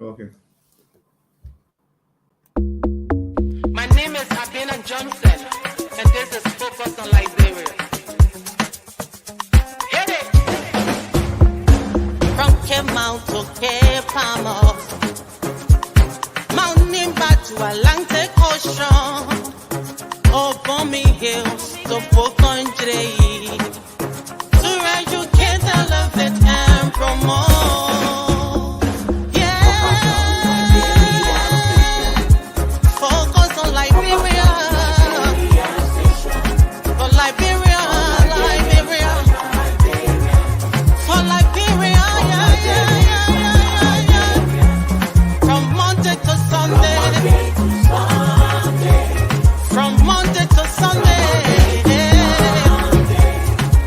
Okay. My name is Abina Johnson, and this is Focus on Liberia. Hit it! From Cape Mount to Cape Palmas, Mount Nimba to Atlantic Ocean, Obomi Hills to Pokondre, to educate, elevate, and promote. Focus on Liberia. For Liberia, Liberia. For Liberia, yeah. From Monday to Sunday. From Monday to Sunday.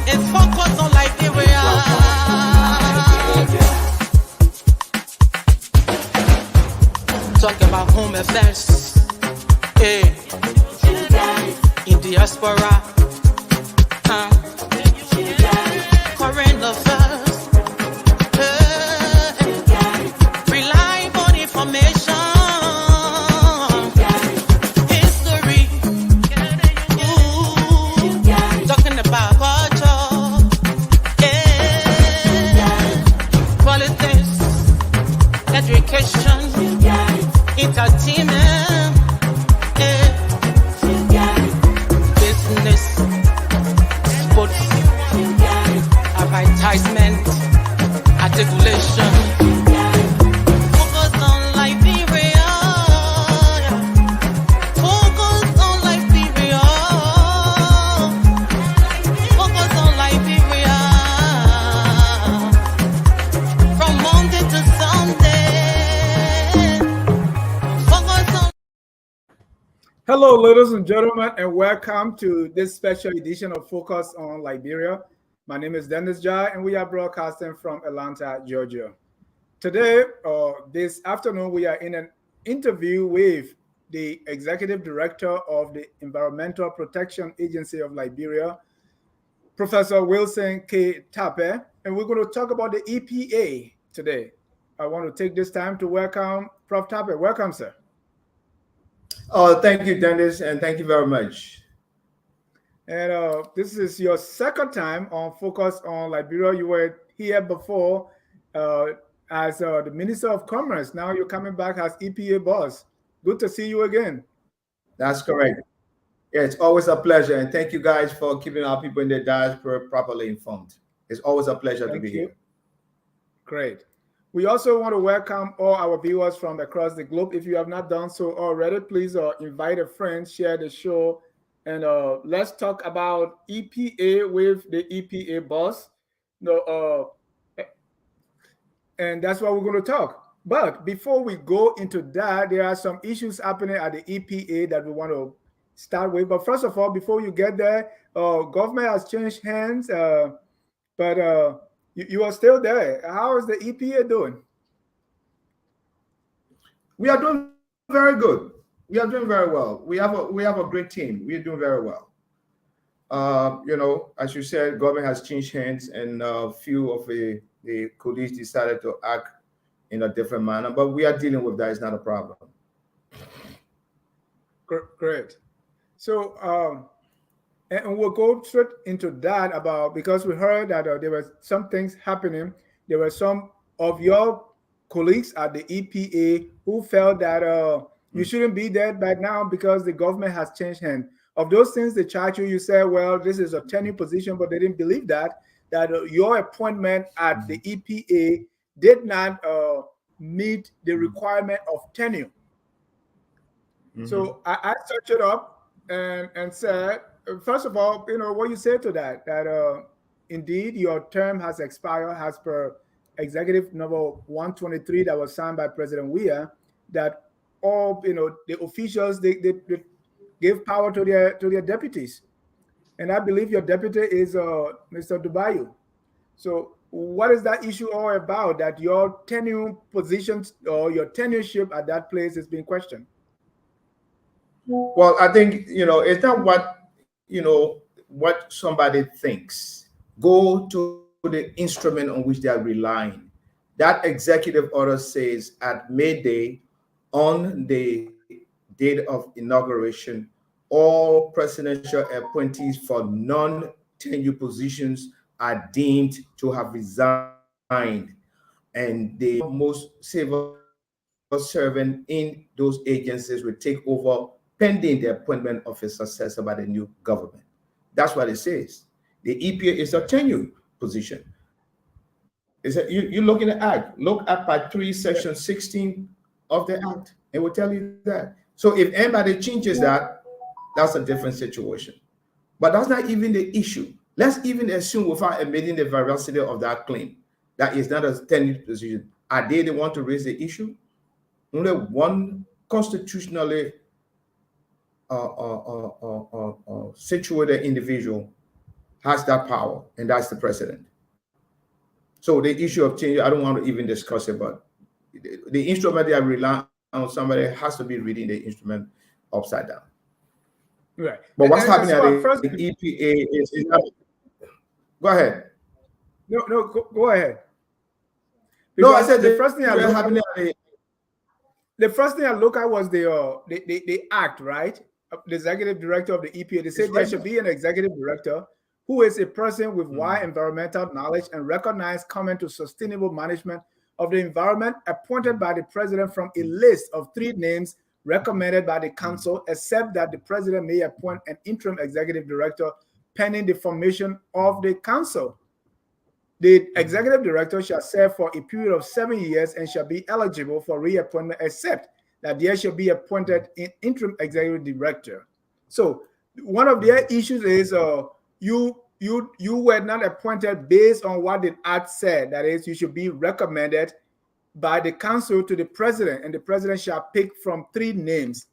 It's focus on Liberia. Talk about home affairs. Hey, in diaspora, current affairs, reliable information, history, talking about culture, politics, education, entertainment. Business, sports, advertisement, articulation. Focus on Liberia. Focus on Liberia. Focus on Liberia. From Monday to Sunday. Focus on. Hello, ladies and gentlemen, and welcome to this special edition of Focus on Liberia. My name is Dennis Jai, and we are broadcasting from Atlanta, Georgia. Today, this afternoon, we are in an interview with the Executive Director of the Environmental Protection Agency of Liberia, Professor Wilson K. Tarpeh, and we're going to talk about the EPA today. I want to take this time to welcome Prof. Tarpeh. Welcome, sir. Oh, thank you, Dennis, and thank you very much. And this is your second time on Focus on Liberia. You were here before as the Minister of Commerce. Now you're coming back as EPA boss. Good to see you again. That's correct. Yeah, it's always a pleasure, and thank you guys for keeping our people in the diaspora properly informed. It's always a pleasure to be here. Great. We also want to welcome all our viewers from across the globe. If you have not done so already, please invite a friend, share the show, and let's talk about EPA with the EPA boss. And that's what we're going to talk. But before we go into that, there are some issues happening at the EPA that we want to start with. But first of all, before you get there, government has changed hands, but you are still there. How is the EPA doing? We are doing very good. We are doing very well. We have a great team. We are doing very well. As you said, government has changed hands, and a few of the colleagues decided to act in a different manner. But we are dealing with that. It's not a problem. Great. So, and we'll go straight into that because we heard that there were some things happening. There were some of your colleagues at the EPA who felt that you shouldn't be there right now because the government has changed hands. Of those things they charge you, you said, well, this is a tenure position, but they didn't believe that your appointment at the EPA did not meet the requirement of tenure. So I searched it up and said, first of all, what you say to that indeed your term has expired as per executive number 123 that was signed by President Weah, that all the officials they give power to their deputies, and I believe your deputy is Mr. Dubayu. So what is that issue all about? That your tenure positions or your tenureship at that place is being questioned? Well, I think it's not what somebody thinks. Go to the instrument on which they are relying. That executive order says at midday on the date of inauguration, all presidential appointees for non-tenure positions are deemed to have resigned, and most civil servants in those agencies will take over pending the appointment of a successor by the new government. That's what it says. The EPA is a tenure position. You look in the act, look at part 3, section 16 of the act. It will tell you that. So if anybody changes that, that's a different situation. But that's not even the issue. Let's even assume, without admitting the veracity of that claim, that is not a tenure position. Are they the one to raise the issue? Only one constitutionally situated individual has that power, and that's the president. So the issue of change, I don't want to even discuss it, but the instrument that rely on somebody has to be reading the instrument upside down. Right. But what's happening so at the EPA is not, go ahead. No, go ahead. No, I Because said the first thing I look happening at, at the first thing I look at was the act, right? The executive director of the EPA. They said there should be an executive director who is a person with wide environmental knowledge and recognized commitment to sustainable management of the environment, appointed by the president from a list of 3 names recommended by the council, except that the president may appoint an interim executive director pending the formation of the council. The executive director shall serve for a period of 7 years and shall be eligible for reappointment, except that there shall be appointed an interim executive director. So one of their issues is you were not appointed based on what the act said. That is, you should be recommended by the council to the president, and the president shall pick from 3 names.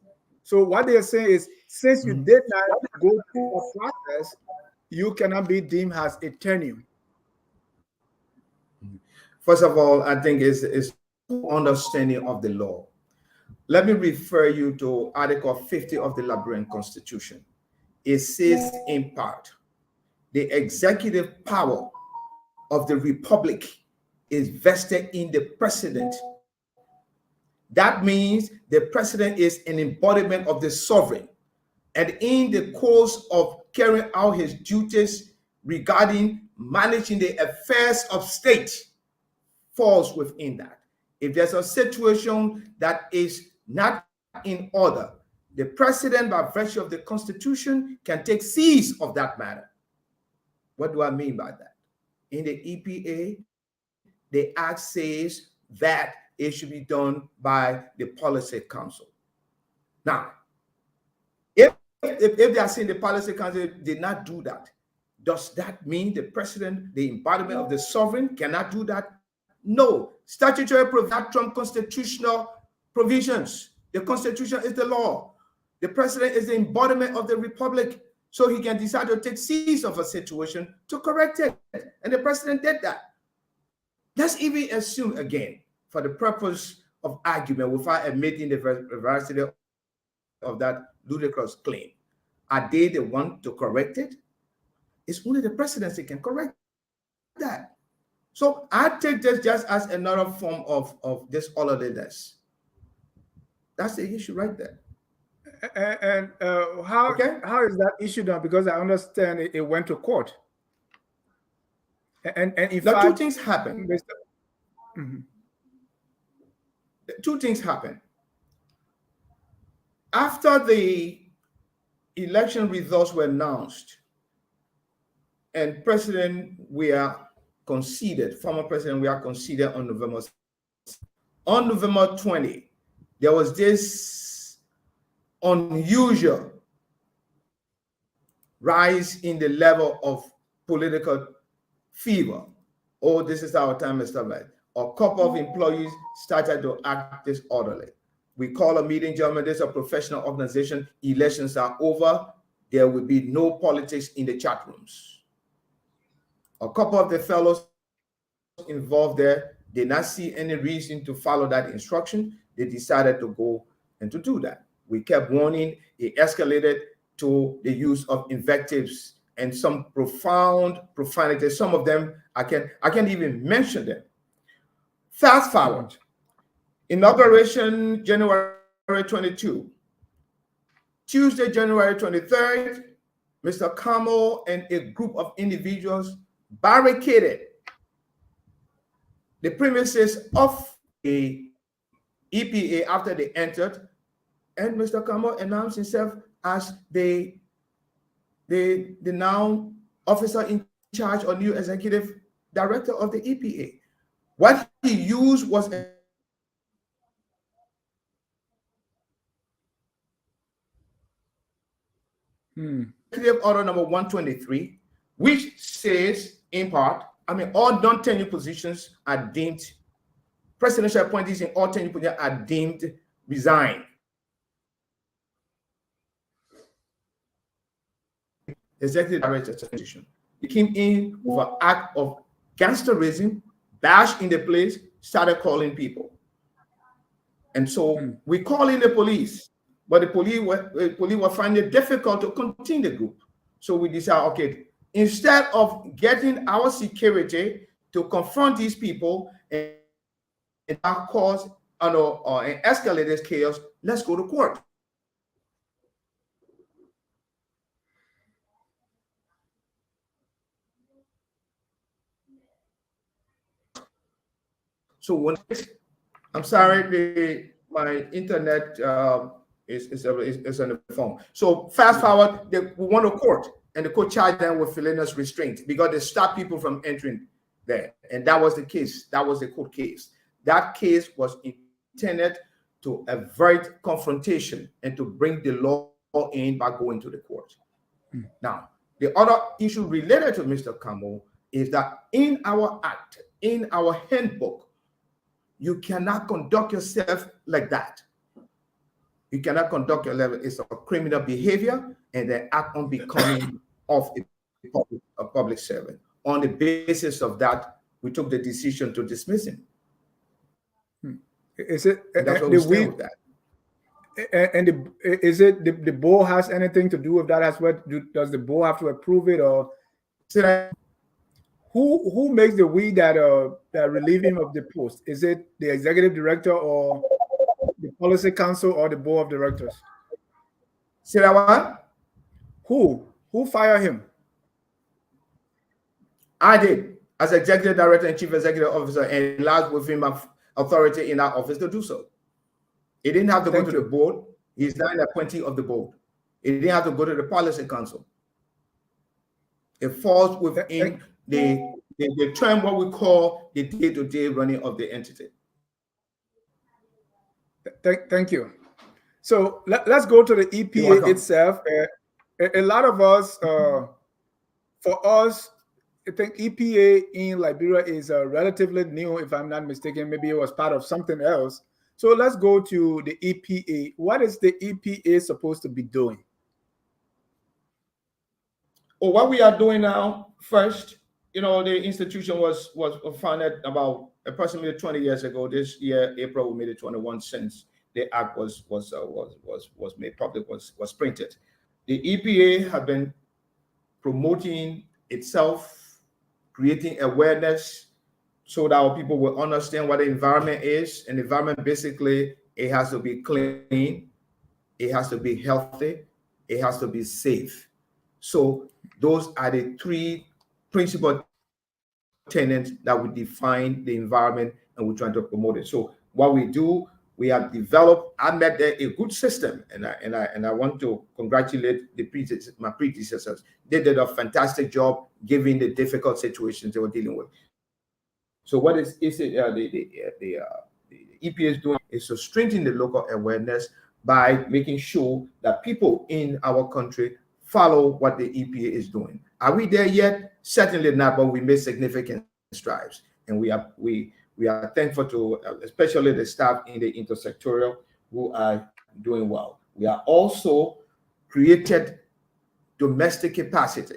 So what they are saying is, since you did not go through a process, you cannot be deemed as a tenure. First of all, I think it's understanding of the law. Let me refer you to Article 50 of the Liberian Constitution. It says in part, the executive power of the republic is vested in the president. That means the president is an embodiment of the sovereign, and in the course of carrying out his duties regarding managing the affairs of state, falls within that. If there's a situation that is not in order, the president, by virtue of the Constitution, can take seize of that matter. What do I mean by that? In the EPA, the act says that it should be done by the policy council. Now, if they are saying the policy council did not do that, does that mean the president, the embodiment of the sovereign, cannot do that? No. Statutory provision trump constitutional provisions. The Constitution is the law. The president is the embodiment of the republic, so he can decide to take seize of a situation to correct it. And the president did that. Let's even assume again, for the purpose of argument, without admitting the veracity of that ludicrous claim, are they the one to correct it? It's only the presidency can correct that. So I take this just as another form of disorderliness. That's the issue right there. And how is that issue done? Because I understand it went to court. And in now, fact, 2 things happen. Mm-hmm. 2 things happen. After the election results were announced, and former President we are conceded on November 20, there was this unusual rise in the level of political fever. Oh, this is our time, Mr. Right. A couple of employees started to act disorderly. We call a meeting, gentlemen. This is a professional organization. Elections are over. There will be no politics in the chat rooms. A couple of the fellows involved there did not see any reason to follow that instruction. They decided to go and to do that. We kept warning. It escalated to the use of invectives and some profound profanity. Some of them I can't even mention them. Fast forward, inauguration January 22, Tuesday, January 23rd, Mr. Camo and a group of individuals barricaded the premises of the EPA after they entered, and Mr. Camo announced himself as the now officer in charge or new executive director of the EPA. What he used was executive order number 123, which says in part, all non-tenure positions are deemed, presidential appointees in all tenure positions are deemed resign. Executive director transition. He came in with an act of gangsterism, bashed in the place, started calling people. And so we call in the police, but the police were finding it difficult to contain the group. So we decided, okay, instead of getting our security to confront these people and cause and escalate this chaos, let's go to court. So when I'm sorry, my internet is on the phone. So fast forward, we went to court, and the court charged them with felonious restraint because they stopped people from entering there, and that was the case. That was the court case. That case was intended to avoid confrontation and to bring the law in by going to the court. Now, the other issue related to Mr. Camo is that in our act, in our handbook, you cannot conduct yourself like that. You cannot conduct yourself. It's a criminal behavior, and they act on becoming of a public servant. On the basis of that, we took the decision to dismiss him. Is it And that's what we stand with that. And is it the board has anything to do with that as well? Does the board have to approve it, or who makes the we that relieve him of the post? Is it the executive director or the policy council or the board of directors? Say that one? Who fired him? I did, as executive director and chief executive officer, and last with him authority in our office to do so. He didn't have to go to the board. He's not an appointee of the board. He didn't have to go to the policy council. It falls within the term what we call the day-to-day running of the entity. Thank you. So let's go to the EPA itself. A lot of us, for us, I think EPA in Liberia is relatively new, if I'm not mistaken. Maybe it was part of something else. So let's go to the EPA. What is the EPA supposed to be doing? Well, what we are doing now, first, the institution was founded about approximately 20 years ago. This year, April, we made it 21 since the act was made public, was printed. The EPA have been promoting itself, creating awareness so that our people will understand what the environment is. And the environment, basically, it has to be clean, it has to be healthy, it has to be safe. So those are the three principal tenets that would define the environment, and we're trying to promote it. So what we do, we have developed, I met there a good system, and I want to congratulate my predecessors. They did a fantastic job given the difficult situations they were dealing with. So what the EPA is doing is to strengthen the local awareness by making sure that people in our country follow what the EPA is doing. Are we there yet? Certainly not, but we made significant strides, and we are thankful to especially the staff in the intersectorial who are doing well. We are also created domestic capacity.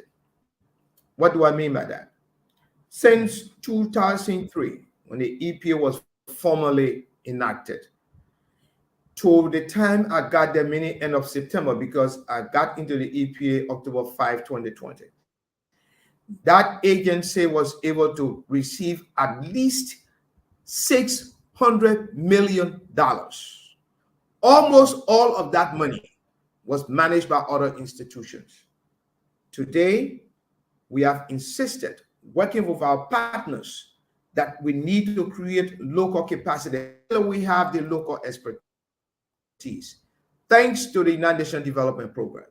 What do I mean by that? Since 2003, when the EPA was formally enacted, to the time I got there, meaning end of September, because I got into the EPA October 5, 2020. That agency was able to receive at least $600 million. Almost all of that money was managed by other institutions. Today, we have insisted, working with our partners, that we need to create local capacity. We have the local expertise. Thanks to the United Nations Development Program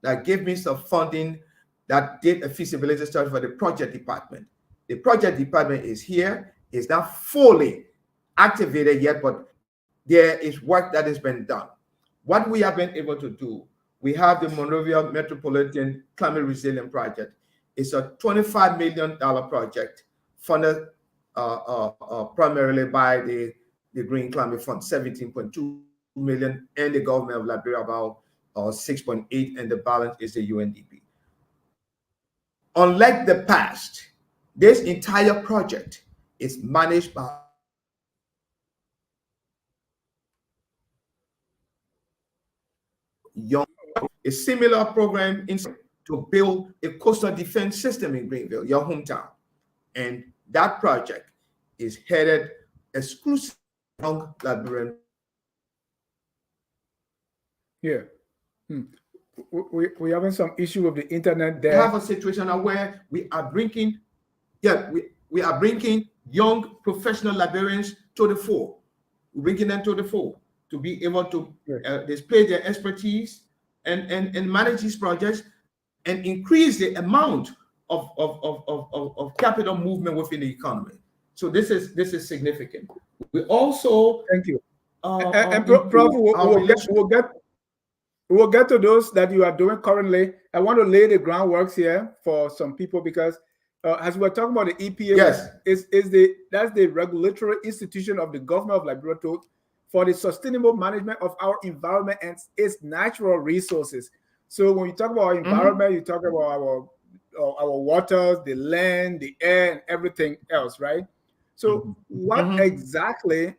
that gave me some funding that did a feasibility study for the project department. The project department is here, is not fully activated yet, but there is work that has been done. What we have been able to do, we have the Monrovia Metropolitan Climate Resilient Project. It's a $25 million project funded primarily by the Green Climate Fund, 17.2 million, and the government of Liberia about 6.8, and the balance is the UNDP. Unlike the past, this entire project is managed by young. A similar program to build a coastal defense system in Greenville, your hometown. And that project is headed exclusively young Liberian. Yeah. We're having some issue with the internet there. We have a situation where we are bringing, we are bringing young professional librarians to the fore. We're bringing them to the fore to be able to display their expertise and manage these projects and increase the amount of capital movement within the economy. So this is significant. We also thank you. And Prof, we'll get to those that you are doing currently. I want to lay the groundworks here for some people because as we're talking about the EPA, yes, that's the regulatory institution of the government of Liberia for the sustainable management of our environment and its natural resources. So when you talk about our environment, you talk about our waters, the land, the air, and everything else, right? So what exactly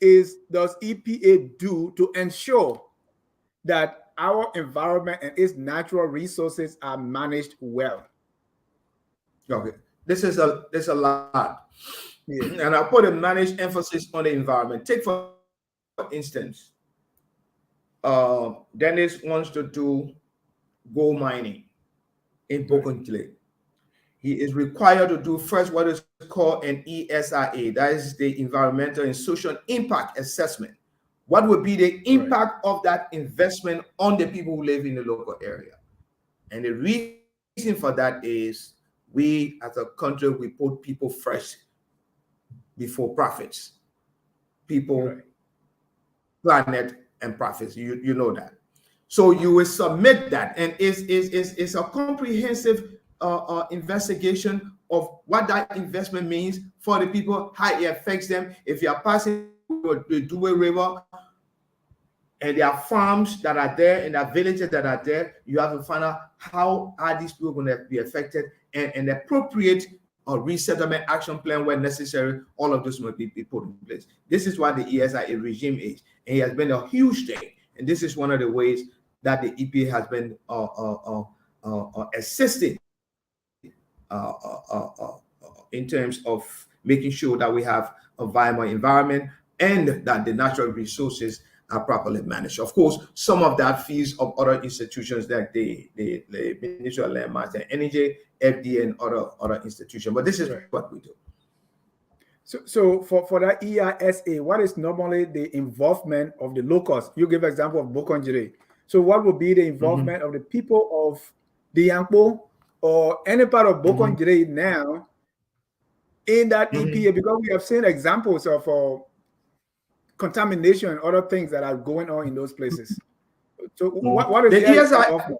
does EPA do to ensure that our environment and its natural resources are managed well? Okay, this is a lot, and I put a managed emphasis on the environment. Take for instance, Dennis wants to do gold mining in Bokonjile. He is required to do first what is called an ESIA, that is the environmental and social impact assessment. What would be the impact of that investment on the people who live in the local area? And the reason for that is we as a country, we put people first before profits. People, planet, and profits. You know that. So you will submit that, and it's a comprehensive investigation of what that investment means for the people, how it affects them. If you are passing the Due River and there are farms that are there and there are villages that are there, you have to find out how are these people going to be affected, and appropriate resettlement action plan where necessary. All of this must be put in place. This is what the ESIA regime is, and it has been a huge thing. And this is one of the ways that the EPA has been assisting in terms of making sure that we have a viable environment and that the natural resources are properly managed. Of course, some of that fees of other institutions like the Ministry of Land, Mines and Energy, FDA, and other institutions. But this is what we do. So for that EISA, what is normally the involvement of the locals? You give example of Bokonjire. So what would be the involvement of the people of the Yankpo or any part of Bokonjire now in that EPA? Because we have seen examples of contamination and other things that are going on in those places. So what is the involvement?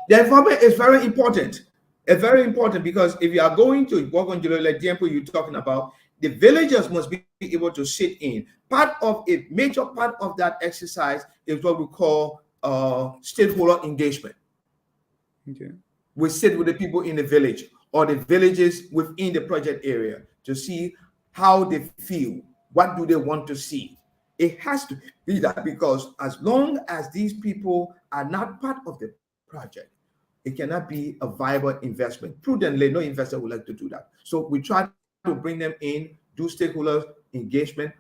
The involvement is very important. It's very important because if you are going to Bokonjire, like the example you're talking about, the villagers must be able to sit in. Part of a major part of that exercise is what we call stakeholder engagement. Okay. We sit with the people in the village or the villages within the project area to see how they feel. What do they want to see? It has to be that, because as long as these people are not part of the project, it cannot be a viable investment. Prudently, no investor would like to do that. So we try to bring them in do stakeholder engagement,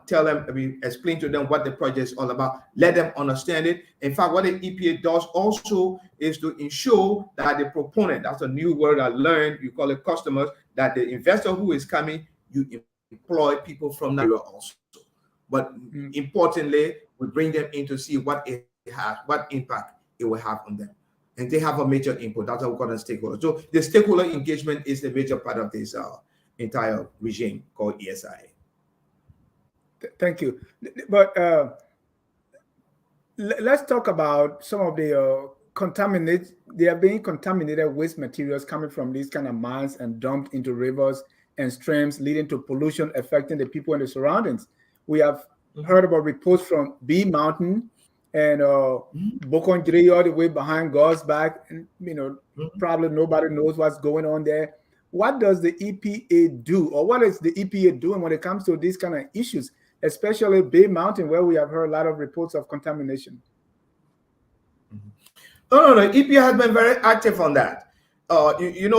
tell them, explain to them what the project is all about, let them understand it. In fact, what the EPA does also is to ensure that the proponent, that's a new word I learned, you call it customers, that the investor who is coming, you employ people from that area also. But importantly, we bring them in to see what it has, what impact it will have on them. And they have a major input. That's what we call a stakeholder. So the stakeholder engagement is the major part of this entire regime called ESIA. Thank you. But let's talk about some of the they are being contaminated waste materials coming from these kind of mines and dumped into rivers and streams, leading to pollution affecting the people in the surroundings. We have heard about reports from B Mountain and Bokondri all the way behind God's back. And, probably nobody knows what's going on there. What does the EPA do, or what is the EPA doing when it comes to these kind of issues, especially Bay Mountain, where we have heard a lot of reports of contamination? No. EPA has been very active on that.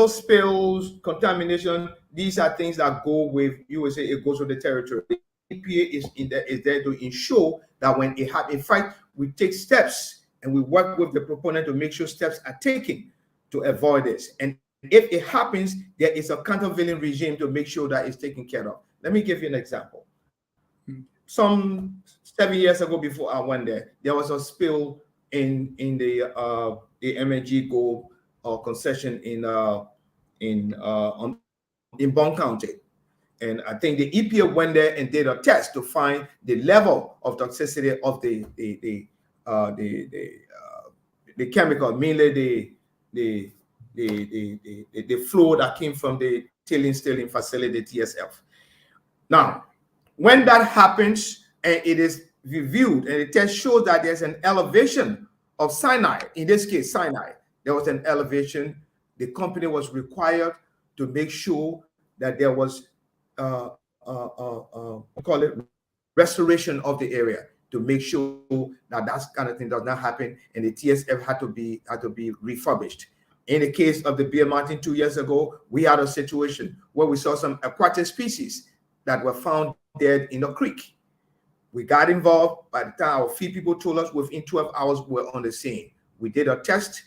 Spills, contamination, these are things that go with, you would say it goes with the territory. The EPA is there to ensure that when it happens, in fact, we take steps and we work with the proponent to make sure steps are taken to avoid this. And if it happens, there is a countervailing regime to make sure that it's taken care of. Let me give you an example. Some 7 years ago, before I went there was a spill in the MNG Gold concession in Bond County, and I think the EPA went there and did a test to find the level of toxicity of the chemical, mainly the flow that came from the tailings facility, TSF. Now, when that happens and it is reviewed and the test shows that there's an elevation of cyanide, in this case cyanide, there was an elevation, the company was required to make sure that there was call it restoration of the area, to make sure that that kind of thing does not happen, and the TSF had to be refurbished. In the case of the Beer Mountain 2 years ago, we had a situation where we saw some aquatic species that were found dead in a creek. We got involved. By the time our feed people told us, within 12 hours, we were on the scene. We did a test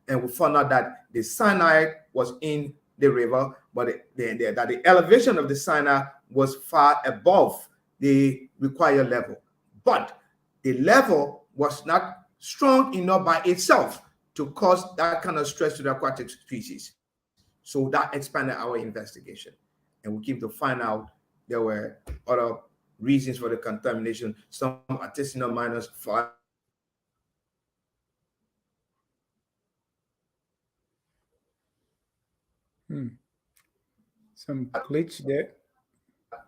and we found out that the cyanide was in the river, but that the elevation of the cyanide was far above the required level. But the level was not strong enough by itself to cause that kind of stress to the aquatic species. So that expanded our investigation. And we came to find out there were other reasons for the contamination. Some artisanal miners fired some glitch there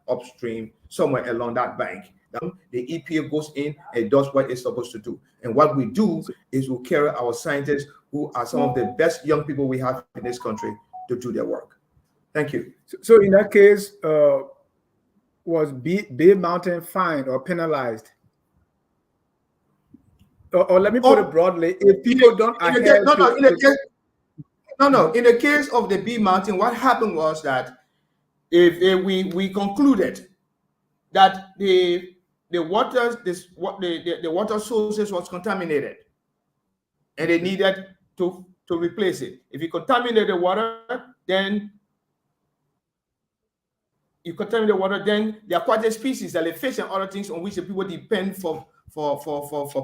upstream somewhere along that bank. The EPA goes in and does what it's supposed to do. And what we do is we carry our scientists, who are some of the best young people we have in this country, to do their work. Thank you. So in that case, was Bay Mountain fined or penalized? Or let me put it broadly: if people don't adhere in the case of the B Mountain, what happened was that if we concluded that the water sources was contaminated, and they needed to replace it. If you contaminate the water, then the aquatic species, the fish and other things on which the people depend for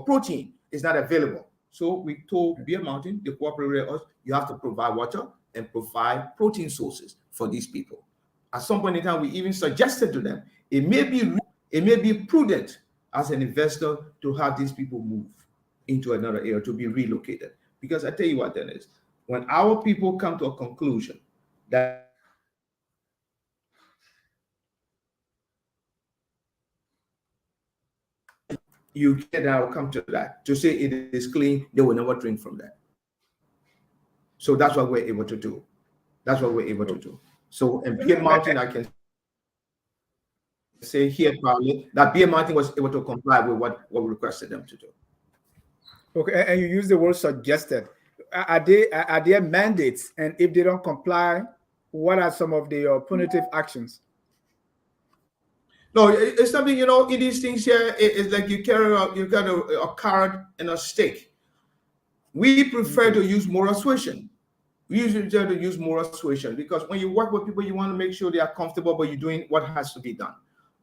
protein, is not available. So we told Beer Mountain, they cooperated with us, you have to provide water and provide protein sources for these people. At some point in time, we even suggested to them, it may be prudent as an investor to have these people move into another area, to be relocated. Because I tell you what, Dennis, when our people come to a conclusion that you can now come to that, to say it is clean, they will never drink from that. So that's what we're able to do. So in Beer Mountain, I can say here probably that Beer Mountain was able to comply with what we requested them to do. Okay, and you use the word suggested. Are there mandates? And if they don't comply, what are some of the punitive actions? No, it's something, in these things here, it's like you got a carrot and a stick. We prefer Okay. to use moral suasion. We usually try to use moral suasion because when you work with people, you want to make sure they are comfortable, but you're doing what has to be done.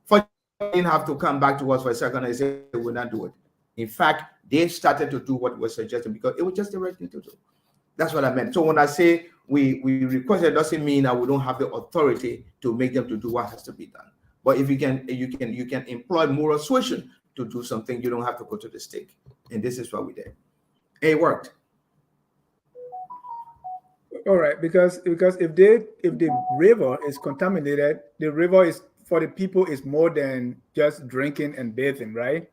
For they didn't have to come back to us for a second and say we'll not do it. In fact, they started to do what was suggested because it was just the right thing to do. That's what I meant. So when I say we request, it doesn't mean that we don't have the authority to make them to do what has to be done. But if you can employ moral suasion to do something, you don't have to go to the stake. And this is what we did. It worked. All right, because if the river is contaminated, the river is for the people is more than just drinking and bathing, right?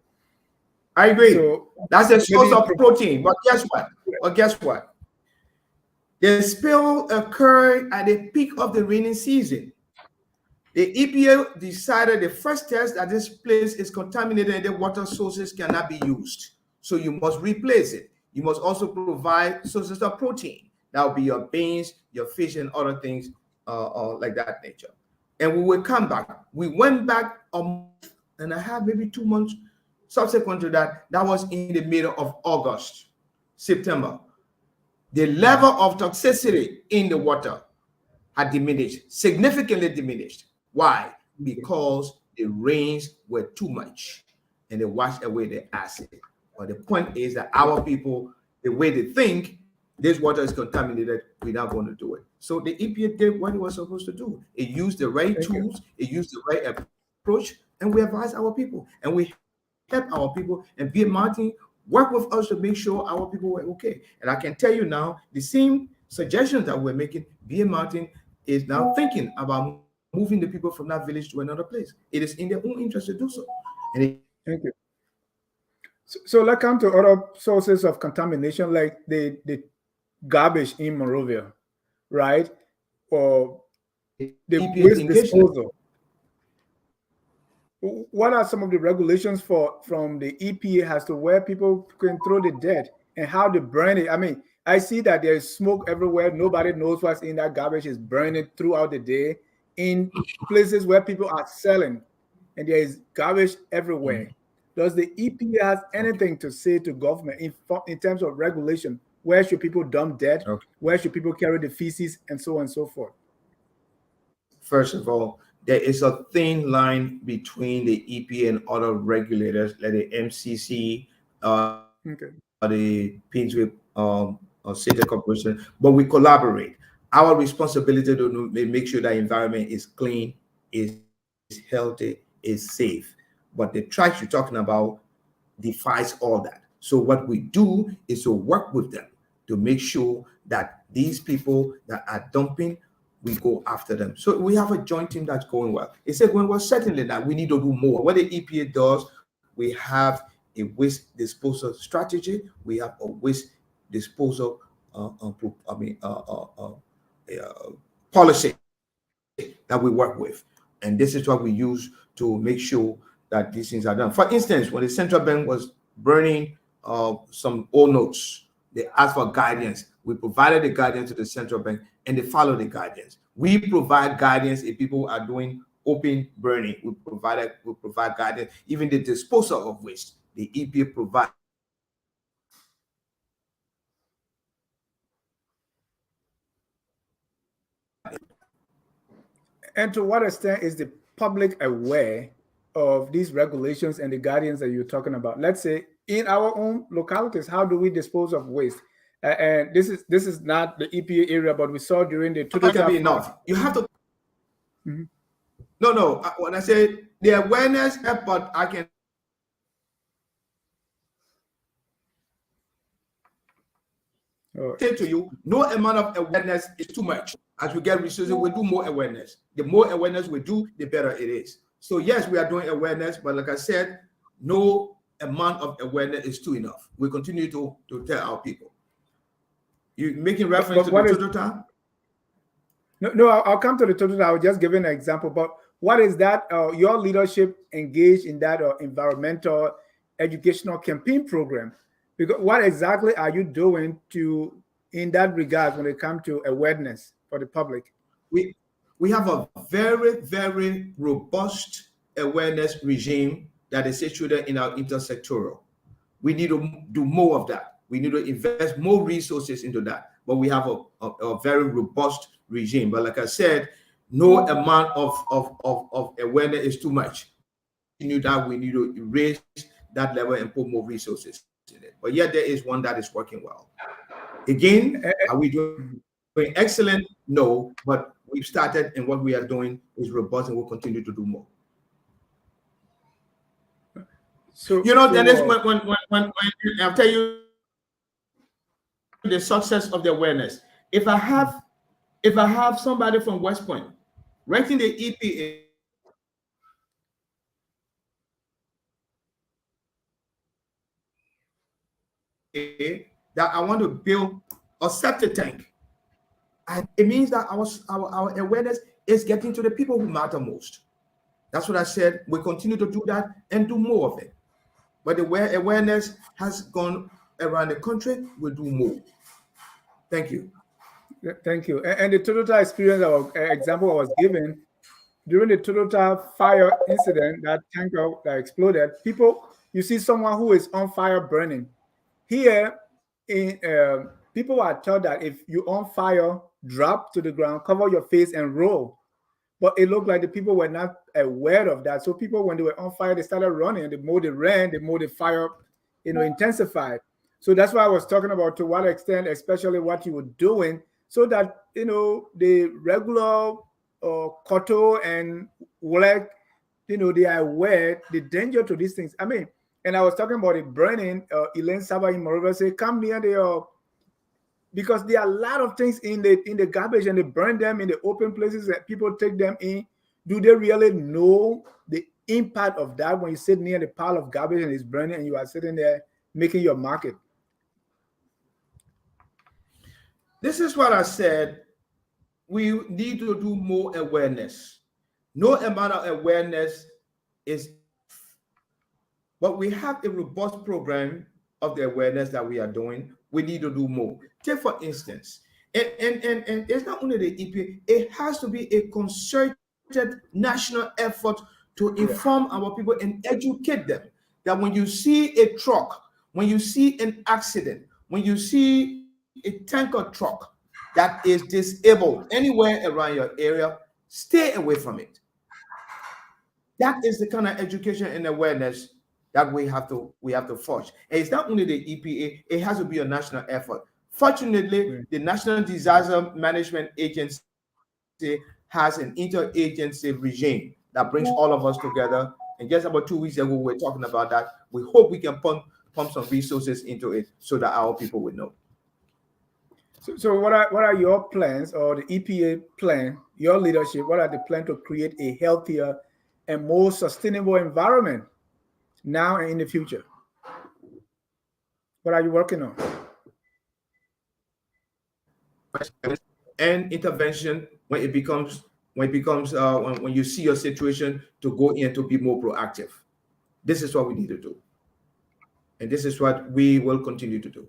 I agree. So That's a source maybe of protein. But guess what? The spill occurred at the peak of the rainy season. The EPA decided the first test that this place is contaminated and the water sources cannot be used. So you must replace it. You must also provide sources of protein. That will be your beans, your fish, and other things like that nature. And we will come back. We went back a month and a half, maybe 2 months subsequent to that. That was in the middle of August, September. The level of toxicity in the water had diminished, significantly diminished. Why? Because the rains were too much and they washed away the acid. But the point is that our people, the way they think, this water is contaminated, we're not going to do it. So the EPA did what it was supposed to do. It used the right thank you. tools, it used the right approach, and we advise our people. And we help our people, and BA Martin work with us to make sure our people were okay. And I can tell you now, the same suggestions that we're making, BA Martin is now thinking about moving the people from that village to another place. It is in their own interest to do so. And Thank you. So let's come to other sources of contamination, like the garbage in Monrovia, right? Or the EPA is waste engaged in it. disposal. What are some of the regulations from the EPA as to where people can throw the dirt and how they burn it? I mean, I see that there's smoke everywhere. Nobody knows what's in that garbage is burning throughout the day in places where people are selling, and there is garbage everywhere. Does the EPA has anything to say to government in terms of regulation? Where should people dump dirt? Okay. Where should people carry the feces, and so on and so forth? First of all, there is a thin line between the EPA and other regulators like the MCC, Okay. the Pinswip City Corporation, but we collaborate. Our responsibility to make sure that environment is clean, is healthy, is safe. But the trash you're talking about defies all that. So what we do is to work with them to make sure that these people that are dumping, we go after them. So we have a joint team that's going well. It's going well, certainly that we need to do more. What the EPA does, we have a waste disposal strategy. We have a waste disposal, policy that we work with. And this is what we use to make sure that these things are done. For instance, when the central bank was burning some old notes, they asked for guidance. We provided the guidance to the central bank and they follow the guidance. We provide guidance if people are doing open burning. We provide guidance. Even the disposal of waste, the EPA provides. And to what extent is the public aware of these regulations and the guardians that you're talking about? Let's say in our own localities, how do we dispose of waste? And this is not the EPA area, but we saw during the That can be enough. You have to. No. When I say the awareness effort, I can say to you, no amount of awareness is too much. As we get resources, we do more awareness. The more awareness we do, the better it is. So yes, we are doing awareness, but like I said, no amount of awareness is too enough. We continue to tell our people. You making reference to the total time? No, I'll come to the total. I was just giving an example, but what is that? Your leadership engaged in that environmental educational campaign program? Because what exactly are you doing in that regard when it comes to awareness for the public? We have a very, very robust awareness regime that is situated in our intersectoral. We need to do more of that. We need to invest more resources into that. But we have a very robust regime. But like I said, no amount of awareness is too much. We need to raise that level and put more resources in it. But yet there is one that is working well. Again, are we doing excellent? No, but we've started, and what we are doing is robust, and we'll continue to do more. So Dennis, when I'll tell you the success of the awareness. If I have somebody from West Point writing the EPA that I want to build a septic tank, and it means that our awareness is getting to the people who matter most. That's what I said. We continue to do that and do more of it. But the way awareness has gone around the country, we'll do more. Thank you. Thank you. And the Toyota experience, example I was given during the Toyota fire incident, that tanker that exploded, you see someone who is on fire burning. Here, people are taught that if you're on fire, drop to the ground, cover your face, and roll. But it looked like the people were not aware of that. So people, when they were on fire, they started running. The more they ran, the more the fire, intensified. So that's why I was talking about to what extent, especially what you were doing, so that the regular Koto and Wolek, they are aware the danger to these things. I mean, and I was talking about it burning. Elaine Saba in Moreover said, come near the because there are a lot of things in the garbage, and they burn them in the open places that people take them in. Do they really know the impact of that when you sit near the pile of garbage and it's burning and you are sitting there making your market? This is what I said. We need to do more awareness. No amount of awareness is, but we have a robust program of the awareness that we are doing. We need to do more. Take for instance, and it's not only the EPA, it has to be a concerted national effort to inform our people and educate them that when you see a truck, when you see an accident, when you see a tanker truck that is disabled anywhere around your area, stay away from it. That is the kind of education and awareness that we have to forge. And it's not only the EPA, it has to be a national effort. Fortunately, the National Disaster Management Agency has an interagency regime that brings all of us together. And just about 2 weeks ago, we were talking about that. We hope we can pump some resources into it so that our people will know. So what are your plans, or the EPA plan, your leadership, what are the plans to create a healthier and more sustainable environment now and in the future? What are you working on? And intervention when you see your situation, to go in to be more proactive. This is what we need to do. And this is what we will continue to do.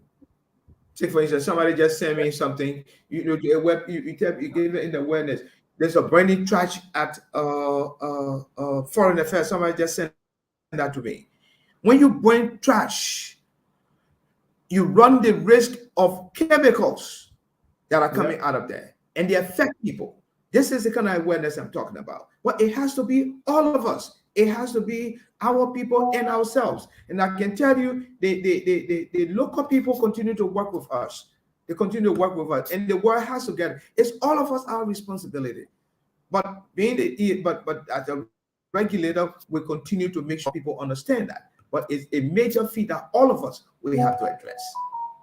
Take for instance, somebody just sent me something. You give it in awareness. There's a burning trash at Foreign Affairs. Somebody just sent that to me. When you burn trash, you run the risk of chemicals that are coming out of there, and they affect people. This is the kind of awareness I'm talking about. But it has to be all of us. It has to be our people and ourselves. And I can tell you, the local people continue to work with us. They continue to work with us, and the world has to get it. It's all of us our responsibility. But as a regulator, we continue to make sure people understand that. But it's a major feat that all of us we have to address.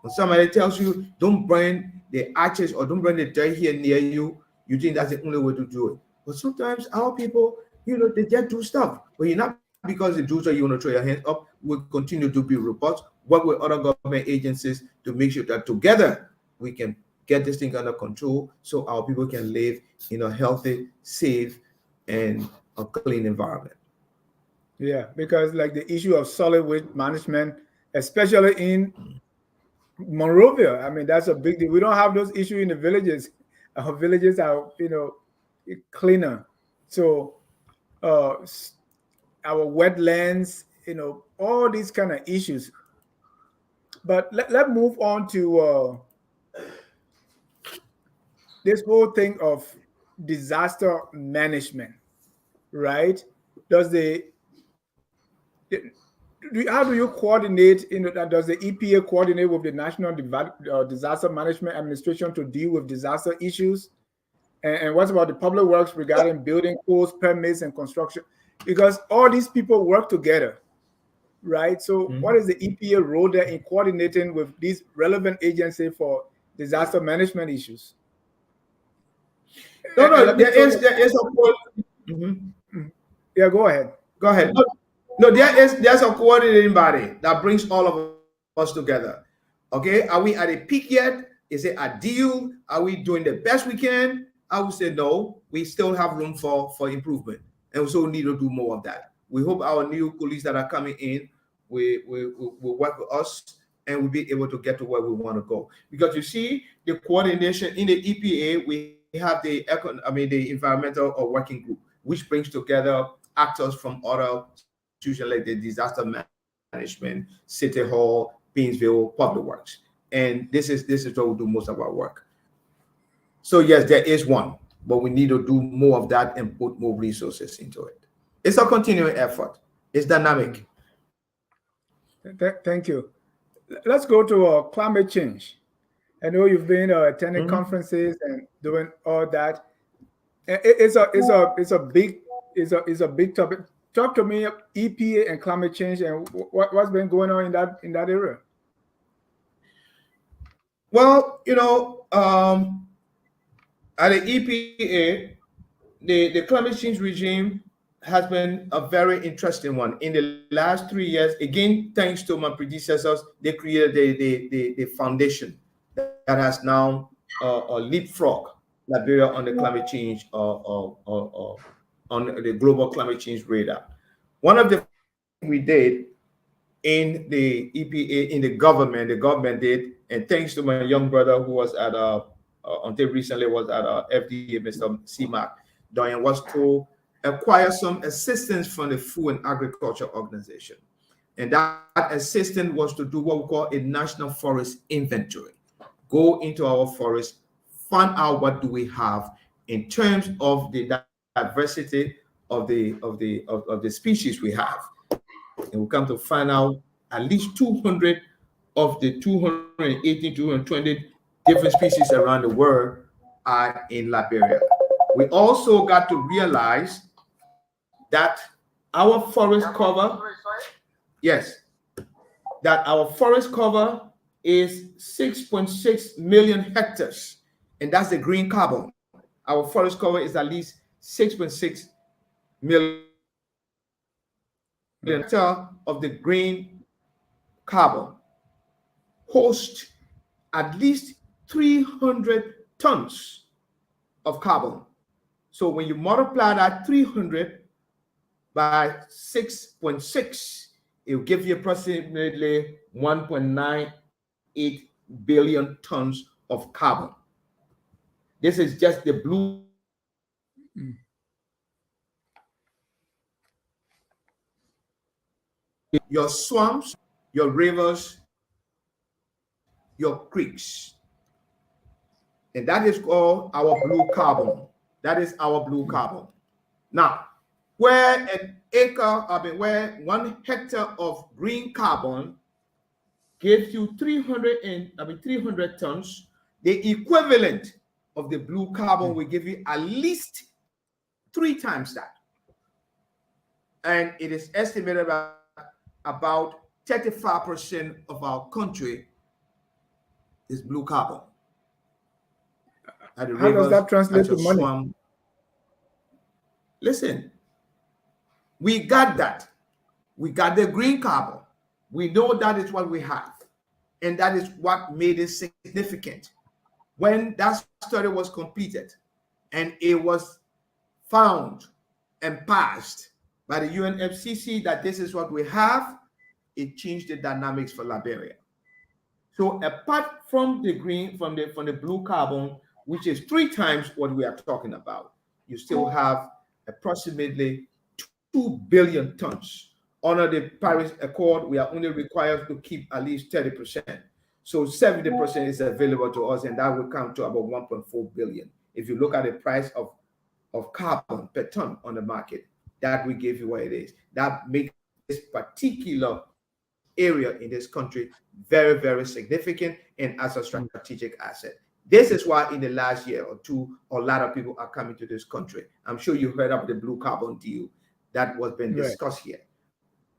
When somebody tells you don't burn the ashes or don't burn the dirt here near you, you think that's the only way to do it. But sometimes our people, they just do stuff. But you're not, because they do so you want to throw your hands up. We'll continue to be robust, work with other government agencies to make sure that together we can get this thing under control so our people can live in a healthy, safe, and a clean environment. Yeah, because like the issue of solid waste management, especially in Monrovia, I mean, that's a big deal. We don't have those issues in the villages. Our villages are, cleaner. So our wetlands, all these kind of issues. But let's move on to this whole thing of disaster management, right? Does how do you coordinate? Does the EPA coordinate with the National Disaster Management Administration to deal with disaster issues? And what about the public works regarding building codes, permits, and construction? Because all these people work together, right? So, what is the EPA role there in coordinating with these relevant agencies for disaster management issues? No, there is a. Yeah, go ahead. Go ahead. No, there's a coordinating body that brings all of us together. Okay, are we at a peak yet? Is it ideal? Are we doing the best we can? I would say no. We still have room for improvement, and we still need to do more of that. We hope our new colleagues that are coming in will work with us, and we'll be able to get to where we want to go. Because you see, the coordination in the EPA, we have the environmental working group, which brings together actors from other institutions like the disaster management, City Hall, Painesville, Public Works. And this is where we do most of our work. So yes, there is one, but we need to do more of that and put more resources into it. It's a continuing effort. It's dynamic. Thank you. Let's go to climate change. I know you've been attending conferences and doing all that. It's a big topic. Talk to me, EPA and climate change, and what's been going on in that area. Well, at the EPA, the climate change regime has been a very interesting one. In the last 3 years, again, thanks to my predecessors, they created the foundation that has now leapfrog Liberia on the climate change on the global climate change radar. One of the things we did in the EPA, in the government did, and thanks to my young brother who was at until recently was at FDA, Mr. CMAC, Dorian, was to acquire some assistance from the Food and Agriculture Organization. And that assistance was to do what we call a national forest inventory. Go into our forest, find out what do we have in terms of the diversity of the species we have. And we come to find out at least 200 of the 280, 220 different species around the world are in Liberia. We also got to realize that our forest cover, is 6.6 million hectares, and that's the green carbon. Our forest cover is at least 6.6 million hectares of the green carbon, host at least 300 tons of carbon. So when you multiply that 300 by 6.6, it will give you approximately 1.98 billion tons of carbon. This is just the blue. Your swamps, your rivers, your creeks. And that is called our blue carbon. That is our blue carbon. Now, where where 1 hectare of green carbon gives you 300 tons, the equivalent of the blue carbon will give you at least 3 times that. And it is estimated that about 35% of our country is blue carbon. How does that translate to money? Listen, we got that. We got the green carbon. We know that is what we have. And that is what made it significant. When that study was completed and it was found and passed by the UNFCCC that this is what we have, it changed the dynamics for Liberia. So apart from the green, from the blue carbon, which is 3 times what we are talking about, you still have approximately 2 billion tons. Under the Paris Accord, we are only required to keep at least 30%. So 70% is available to us, and that will come to about 1.4 billion. If you look at the price of carbon per ton on the market, that will give you what it is. That makes this particular area in this country very, very significant and as a strategic asset. This is why in the last year or two, a lot of people are coming to this country. I'm sure you heard of the blue carbon deal that was been discussed here.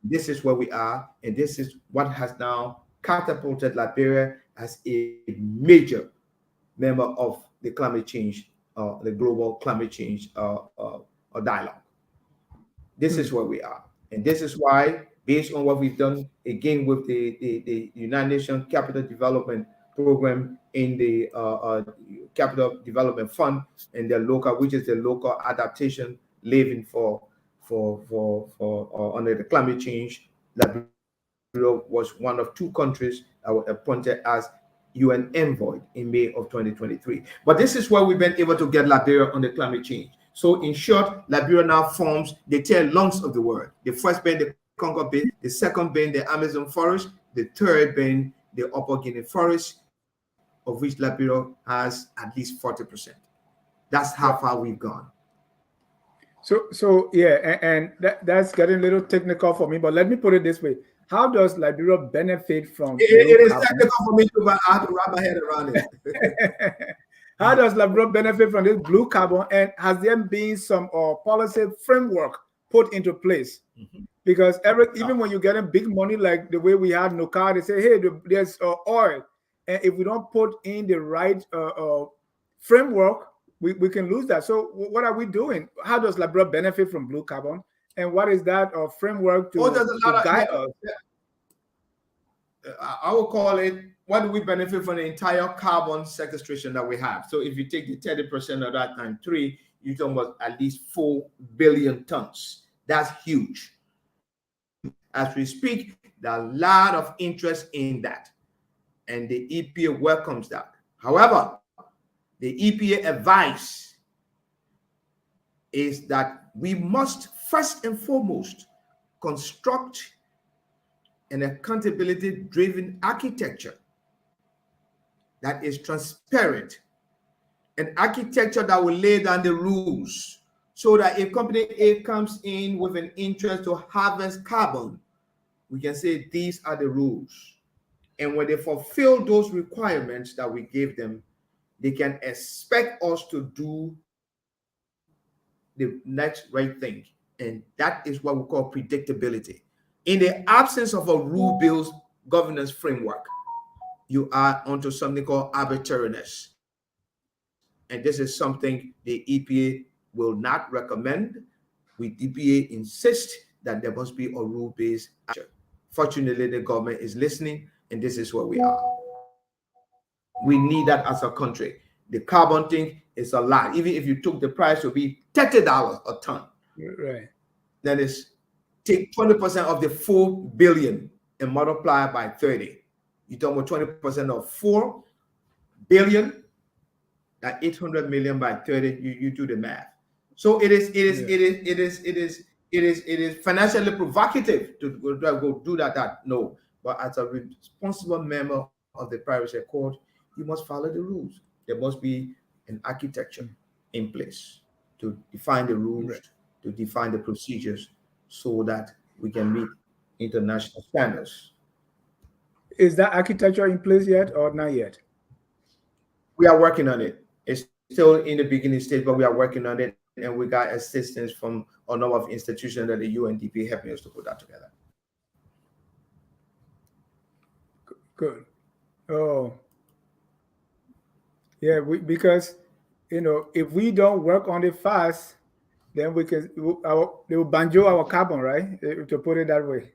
This is where we are, and this is what has now catapulted Liberia as a major member of the climate change, the global climate change dialogue. This is where we are, and this is why, based on what we've done again with the United Nations Capital Development Program in the Capital Development Fund and the local, which is the local adaptation living for under the climate change. Liberia was one of 2 countries that were appointed as UN envoy in May of 2023. But this is where we've been able to get Liberia on the climate change. So in short, Liberia now forms the 10 lungs of the world. The first being the Congo Basin, the second being the Amazon forest, the third being the Upper Guinea forest, of which Liberia has at least 40%. That's how far we've gone. So yeah, and that's getting a little technical for me, but let me put it this way. How does Liberia benefit from it is technical for me too, but I have to wrap my head around it. How does Liberia benefit from this blue carbon, and has there been some policy framework put into place? Because even when you're getting big money like the way we had NOCA, they say, hey, there's oil, and if we don't put in the right framework, we can lose that. So what are we doing? How does Liberia benefit from blue carbon, and what is that framework to guide us? I would call it, what do we benefit from the entire carbon sequestration that we have? So if you take the 30% of that times 3, you're talking about at least 4 billion tons. That's huge. As we speak, there's a lot of interest in that, and the EPA welcomes that. However, the EPA advice is that we must first and foremost construct an accountability-driven architecture that is transparent, an architecture that will lay down the rules so that if company A comes in with an interest to harvest carbon, we can say these are the rules. And when they fulfill those requirements that we gave them, they can expect us to do the next right thing. And that is what we call predictability. In the absence of a rule-based governance framework, you are onto something called arbitrariness. And this is something the EPA will not recommend. The EPA insists that there must be a rule-based action. Fortunately, the government is listening, and this is where we are. We need that as a country. The carbon thing is a lot. Even if you took the price, it would be $30 a ton. Right. That is, take 20% of the 4 billion and multiply by 30. You're talking about 20% of 4 billion, at 800 million by 30. You do the math. So it is financially provocative to go do that. No, but as a responsible member of the Paris Accord, you must follow the rules. There must be an architecture in place to define the rules, to define the procedures, so that we can meet international standards. Is that architecture in place yet or not yet? We are working on it. It's still in the beginning stage, but we are working on it, and we got assistance from a number of institutions that the UNDP helping us to put that together. Good. Oh, yeah. Because if we don't work on it fast, then they will banjo our carbon, right? To put it that way.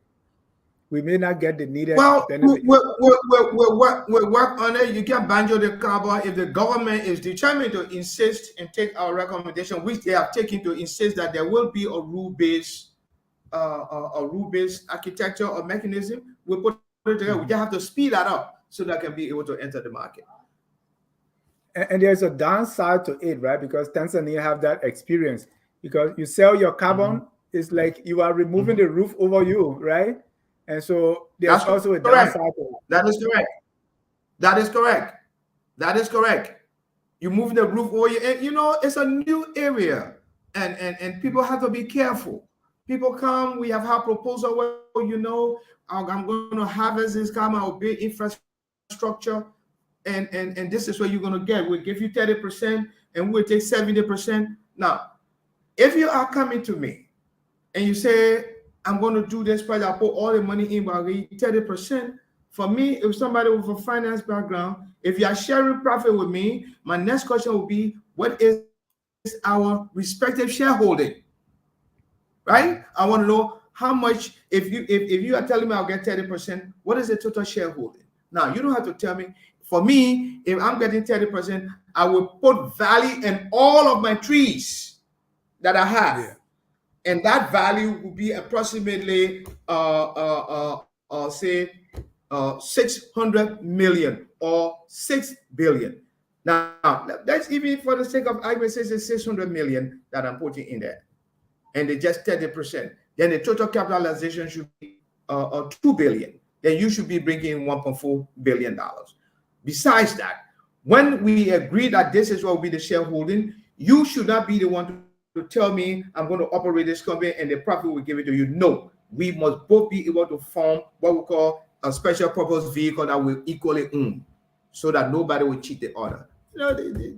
We may not get the needed benefit. We'll work on it. You can banjo the carbon if the government is determined to insist and take our recommendation, which they have taken, to insist that there will be a rule-based architecture or mechanism. We'll put it together. We just have to speed that up so that can be able to enter the market. And there's a downside to it, right? Because Tanzania have that experience. Because you sell your carbon it's like you are removing the roof over you, right? And so there's That's also a correct. downside to it. That is correct. That is correct. That is correct. You move the roof over you, and it's a new area, and people have to be careful. People come, we have had proposal where I'm going to harvest this come out build infrastructure, and this is what you're going to get. We'll give you 30% and we'll take 70%. Now, if you are coming to me and you say, I'm going to do this project, I put all the money in, but I get 30%. For me, if somebody with a finance background, if you are sharing profit with me, my next question will be, what is our respective shareholding? Right? I want to know how much, if you are telling me I'll get 30%, what is the total shareholding? Now, you don't have to tell me. For me, if I'm getting 30%, I will put value in all of my trees that I have. Yeah. And that value will be approximately, say, 600 million or 6 billion. Now, that's even for the sake of argument, say it's 600 million that I'm putting in there. And they just 30%. Then the total capitalization should be 2 billion. Then you should be bringing in $1.4 billion. Besides that, when we agree that this is what will be the shareholding, you should not be the one to tell me I'm going to operate this company and the profit will give it to you. No, we must both be able to form what we call a special purpose vehicle that will equally own, so that nobody will cheat the other.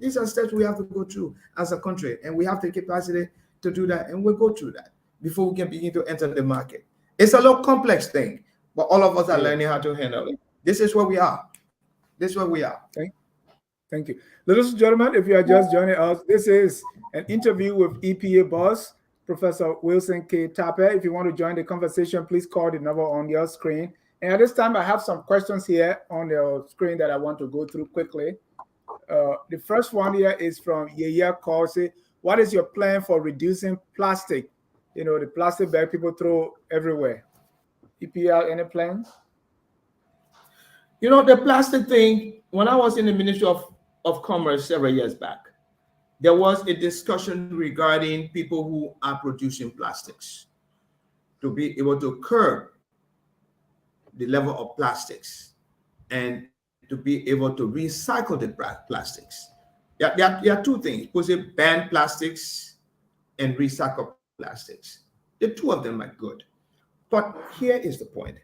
These are steps we have to go through as a country, and we have the capacity to do that, and we'll go through that before we can begin to enter the market. It's a little complex thing, but all of us are learning how to handle it. This is where we are. This is where we are. Thank you. Ladies and gentlemen, if you are just joining us, this is an interview with EPA boss, Professor Wilson K. Tarpeh. If you want to join the conversation, please call the number on your screen. And at this time, I have some questions here on the screen that I want to go through quickly. The first one here is from Yaya Corsi. What is your plan for reducing plastic? The plastic bag people throw everywhere. EPA, any plans? The plastic thing, when I was in the Ministry of Commerce several years back, there was a discussion regarding people who are producing plastics to be able to curb the level of plastics and to be able to recycle the plastics. There are two things. Ban plastics and recycle plastics. The two of them are good. But here is the point.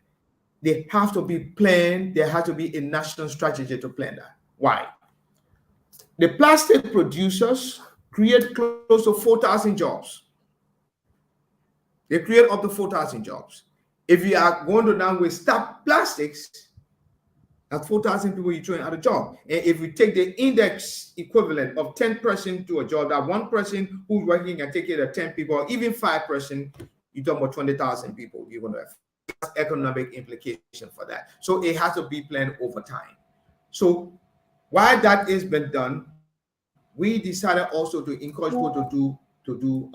They have to be planned. There has to be a national strategy to plan that. Why? The plastic producers create close to 4,000 jobs. They create up to 4,000 jobs. If you are going to now with stop plastics, that's 4,000 people you're throwing out of job. And if we take the index equivalent of 10 person to a job, that one person who's working and take care of 10 people, or even 5 person, you're talking about 20,000 people you're going to have. Economic implication for that. So it has to be planned over time. So while that has been done, we decided also to encourage people to do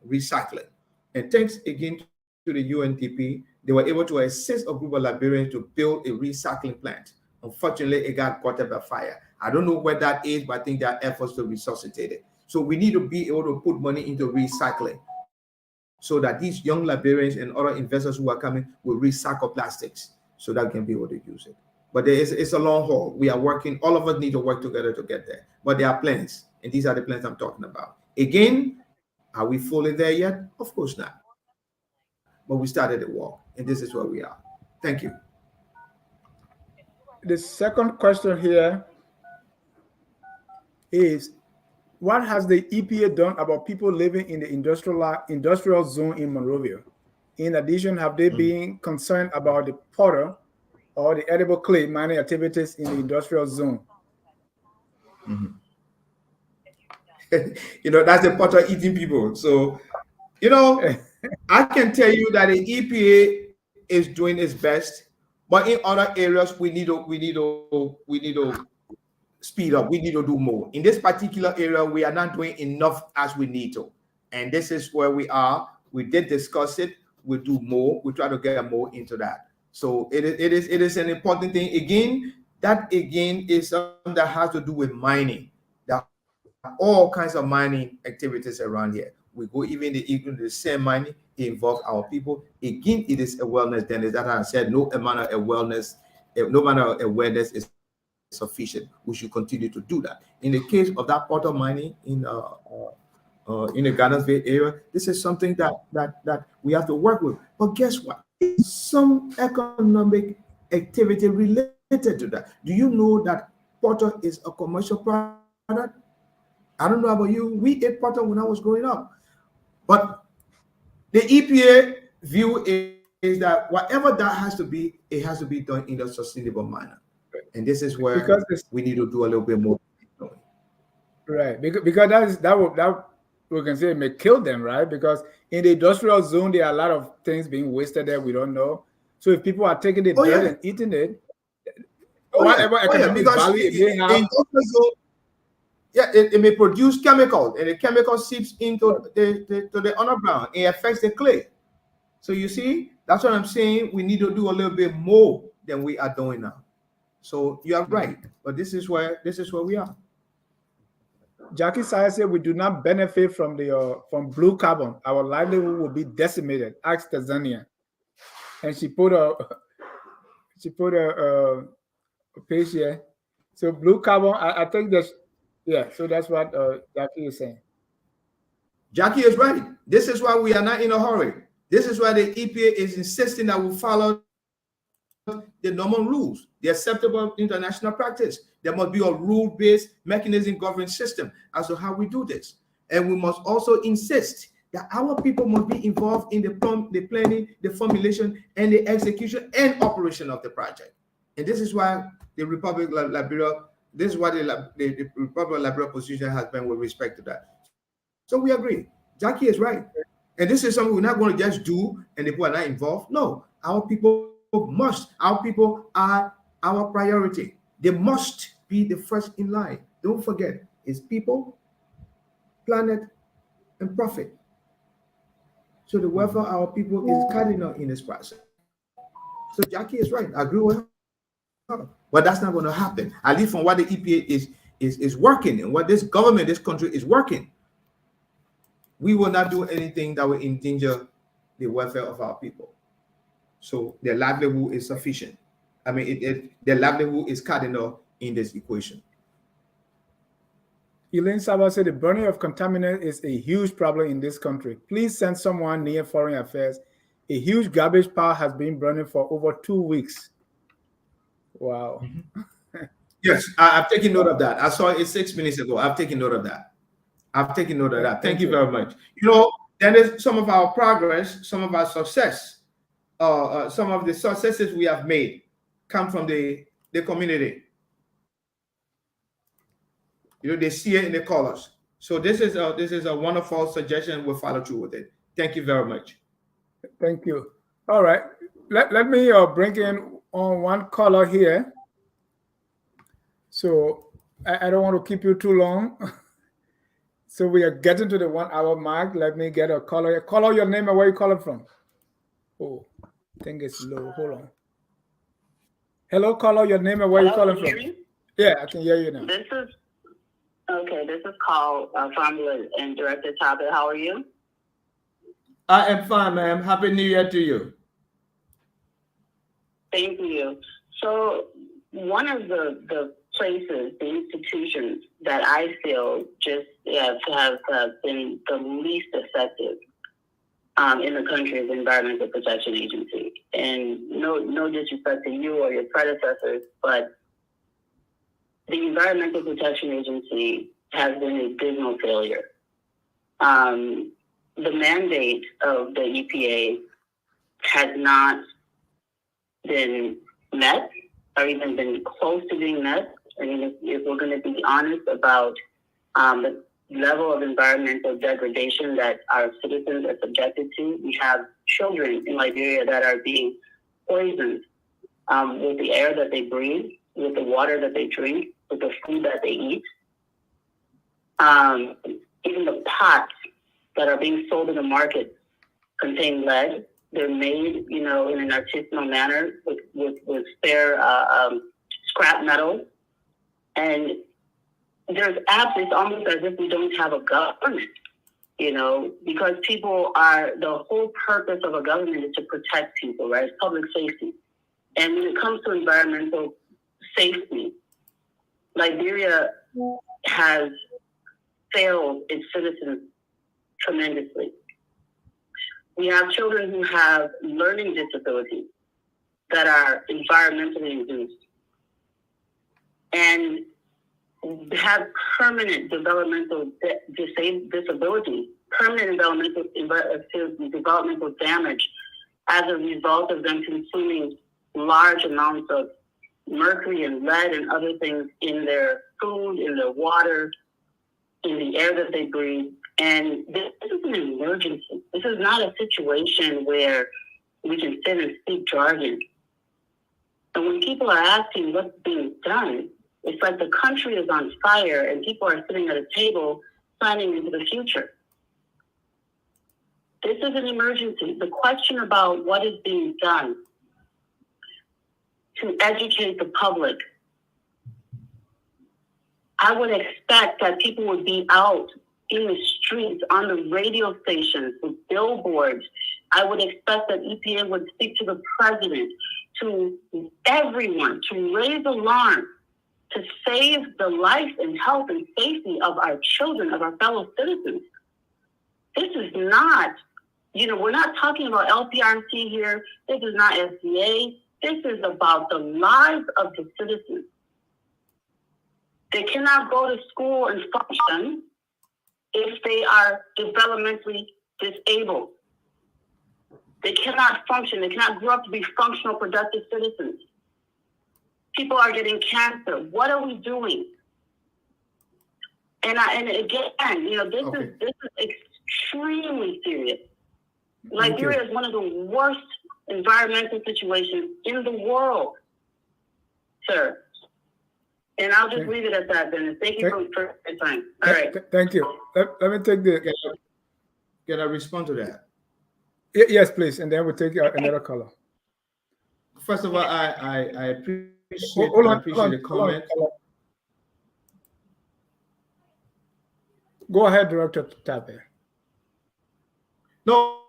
recycling. And thanks again to the UNDP, they were able to assist a group of Liberians to build a recycling plant. Unfortunately, it got caught up by fire. I don't know where that is, but I think there are efforts to resuscitate it. So we need to be able to put money into recycling, so that these young Liberians and other investors who are coming will recycle plastics, so that we can be able to use it. But it's a long haul. We are working, all of us need to work together to get there. But there are plans, and these are the plans I'm talking about. Again, are we fully there yet? Of course not. But we started the walk, and this is where we are. Thank you. The second question here is, what has the EPA done about people living in the industrial zone in Monrovia? In addition, have they been concerned about the powder or the edible clay mining activities in the industrial zone? That's the powder eating people. So, I can tell you that the EPA is doing its best, but in other areas we need to speed up. We need to do more. In this particular area, we are not doing enough as we need to. And this is where we are. We did discuss it. We'll do more. We try to get more into that. So it is an important thing. Again, that is something that has to do with mining. There are all kinds of mining activities around here. We go even the same money, it involves our people. Again, it is a wellness. Then, as that I said, no amount of awareness, no amount of awareness is sufficient. We should continue to do that. In the case of that pot of money in the Gardensville area, this is something that we have to work with. But guess what? Some economic activity related to that. Do you know that Porter is a commercial product? I don't know about you. We ate Porter when I was growing up. But the EPA view is that whatever that has to be, it has to be done in a sustainable manner. And this is where because we need to do a little bit more. right, because that we can say may kill them, right? Because in the industrial zone, there are a lot of things being wasted there we don't know. So if people are taking the dirt and eating it, whatever economic Because value it may have, it may produce chemicals, and the chemical seeps into the underground. It affects the clay. So you see, that's what I'm saying. We need to do a little bit more than we are doing now. So you are right, but this is where we are. Jackie Saya said we do not benefit from the from blue carbon. Our livelihood will be decimated. Ask Tanzania, and she put a page here. So blue carbon, I think that's So that's what Jackie is saying. Jackie is right. This is why we are not in a hurry. This is why the EPA is insisting that we follow the normal rules, the acceptable international practice. There must be a rule-based mechanism governing system as to how we do this. And we must also insist that our people must be involved in the planning, the formulation, and the execution and operation of the project. And this is why the Republic of Liberia, this is what the Republic of Liberia position has been with respect to that. So we agree. Jackie is right. And this is something we're not going to just do and the people are not involved. No, our people are our priority. They must be the first in line. Don't forget, it's people, planet, and profit. So the welfare of our people is cardinal in this process. So Jackie is right. I agree with her. But that's not going to happen. At least from what the EPA is working and what this government, this country is working. We will not do anything that will endanger the welfare of our people. So their livelihood is sufficient. I mean, their livelihood is cardinal in this equation. Elaine Saba said the burning of contaminants is a huge problem in this country. Please send someone near Foreign Affairs. A huge garbage pile has been burning for over 2 weeks. Wow. Mm-hmm. Yes, I've taken note of that. I saw it 6 minutes ago. I've taken note of that. Thank you very much. You know, then there's some of our progress, some of our success, some of the successes we have made come from the community. You know, they see it in the colors. So this is a wonderful suggestion. We'll follow through with it. Thank you very much. Thank you. All right. Let me bring in on one caller here. So I don't want to keep you too long. So we are getting to the 1 hour mark. Let me get a caller. Caller, your name and where you calling from. Oh, I think it's low. Hold on. Hello, caller, your name and where you calling from. Yeah, I can hear you now. This is Carl founder and director Tarpeh. How are you? I am fine, ma'am. Happy New Year to you. Thank you. So one of the places, the institutions that I feel just have been the least effective in the country is the Environmental Protection Agency. And no disrespect to you or your predecessors, but the Environmental Protection Agency has been a dismal failure. The mandate of the EPA has not been met or even been close to being met. I mean, if we're going to be honest about the level of environmental degradation that our citizens are subjected to, we have children in Liberia that are being poisoned with the air that they breathe, with the water that they drink, with the food that they eat. Even the pots that are being sold in the market contain lead. They're made, in an artisanal manner with spare scrap metal. And it's almost as if we don't have a government You know, because the whole purpose of a government is to protect people, right? It's public safety. And when it comes to environmental safety, Liberia has failed its citizens tremendously. We have children who have learning disabilities that are environmentally induced and have permanent developmental disability, permanent developmental damage as a result of them consuming large amounts of mercury and lead and other things in their food, in their water, in the air that they breathe. And this is an emergency. This is not a situation where we can sit and speak jargon. And when people are asking what's being done, it's like the country is on fire and people are sitting at a table planning into the future. This is an emergency. The question about what is being done to educate the public, I would expect that people would be out in the streets, on the radio stations, with billboards. I would expect that EPA would speak to the president, to everyone, to raise alarm, to save the life and health and safety of our children, of our fellow citizens. This is not, we're not talking about LPRC here. This is not FDA. This is about the lives of the citizens. They cannot go to school and function if they are developmentally disabled. They cannot function. They cannot grow up to be functional, productive citizens. People are getting cancer. What are we doing? And again, this is extremely serious. Liberia is one of the worst environmental situations in the world, sir. And I'll just leave it at that, Dennis. Thank you for your time. All right. Thank you. Let me take Can I respond to that? Yes, please. And then we'll take another caller. First of all, I appreciate the comment. Go ahead, Director Tarpeh. No.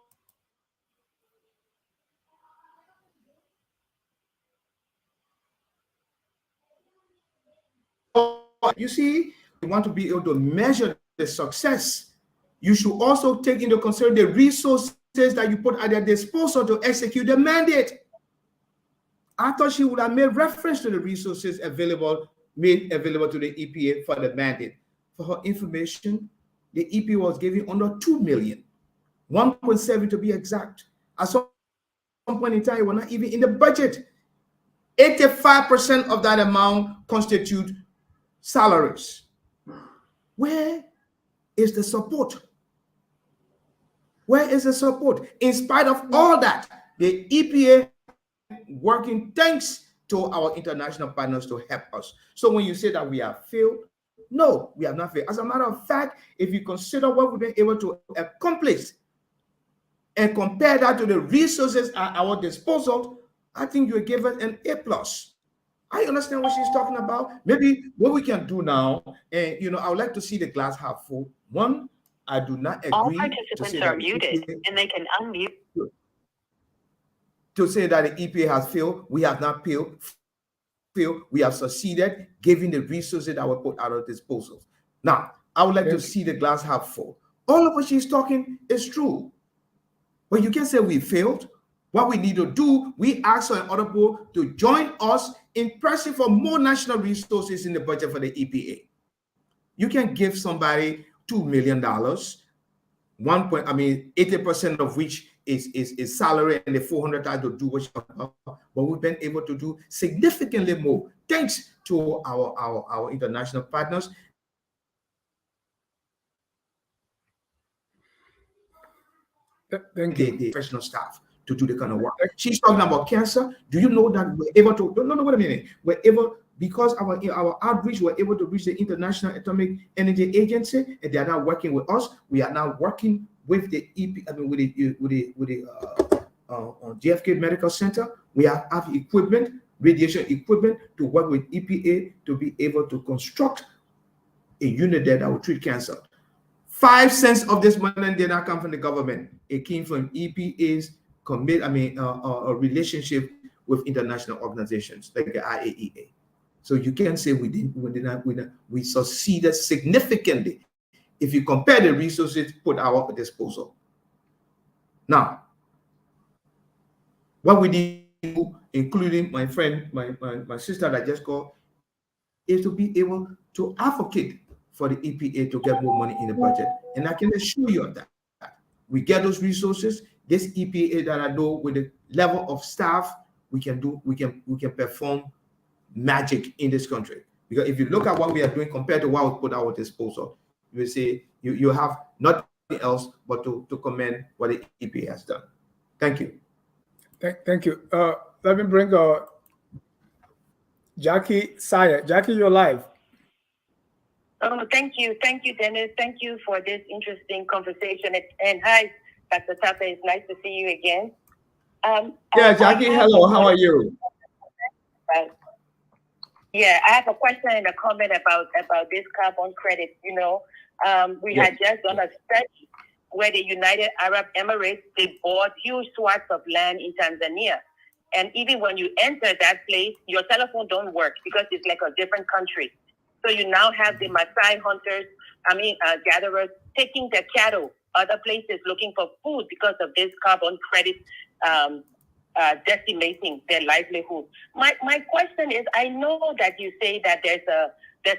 You see, you want to be able to measure the success. You should also take into consideration the resources that you put at their disposal to execute the mandate. I thought she would have made reference to the resources made available to the EPA for the mandate. For her information, the EPA was giving under 2 million, 1.7 to be exact. At some point in time, it was not even in the budget. 85% of that amount constitute salaries. Where is the support? Where is the support? In spite of all that, the EPA working thanks to our international partners to help us. So when you say that we have failed, no, we have not failed. As a matter of fact, if you consider what we've been able to accomplish and compare that to the resources at our disposal, I think you give us an A+. I understand what she's talking about. Maybe what we can do now, and I would like to see the glass half full. One, I do not agree. All participants are muted, and they can unmute. To say that the EPA has failed, we have not failed. We have succeeded, giving the resources that were put at our disposal. Now, I would like to see the glass half full. All of what she's talking is true, but you can say we failed. What we need to do, we ask our audible to join us in pressing for more national resources in the budget for the EPA. You can give somebody $2 million, 80% of which is salary, and the 400,000 to do what you want. But we've been able to do significantly more thanks to our international partners. Thank you. The professional staff to do the kind of work. She's talking about cancer. Do you know that we're able to? No, wait a minute. We're able, because our outreach, we're able to reach the International Atomic Energy Agency, and they are now working with us. We are now working with the JFK Medical Center. We have equipment, radiation equipment, to work with EPA to be able to construct a unit there that will treat cancer. 5 cents of this money did not come from the government. It came from EPA's a relationship with international organizations like the IAEA. So you can say we succeeded significantly if you compare the resources put at our disposal. Now, what we need to do, including my friend, my sister that just called, is to be able to advocate for the EPA to get more money in the budget. And I can assure you of that. We get those resources. This EPA that I know with the level of staff, we can perform magic in this country. Because if you look at what we are doing compared to what we put at our disposal, you will say you have nothing else but to commend what the EPA has done. Thank you. Thank you. Let me bring Jackie Sayer. Jackie, you're live. Oh, thank you, Dennis. Thank you for this interesting conversation. And hi, Dr. Tarpeh. It's nice to see you again. Jackie, hello. How are you? Yeah, I have a question and a comment about this carbon credit. We had just done a study where the United Arab Emirates, they bought huge swaths of land in Tanzania. And even when you enter that place, your telephone don't work because it's like a different country. So you now have the Maasai hunters, gatherers taking their cattle other places looking for food because of this carbon credit decimating their livelihood. My question is, I know that you say that there's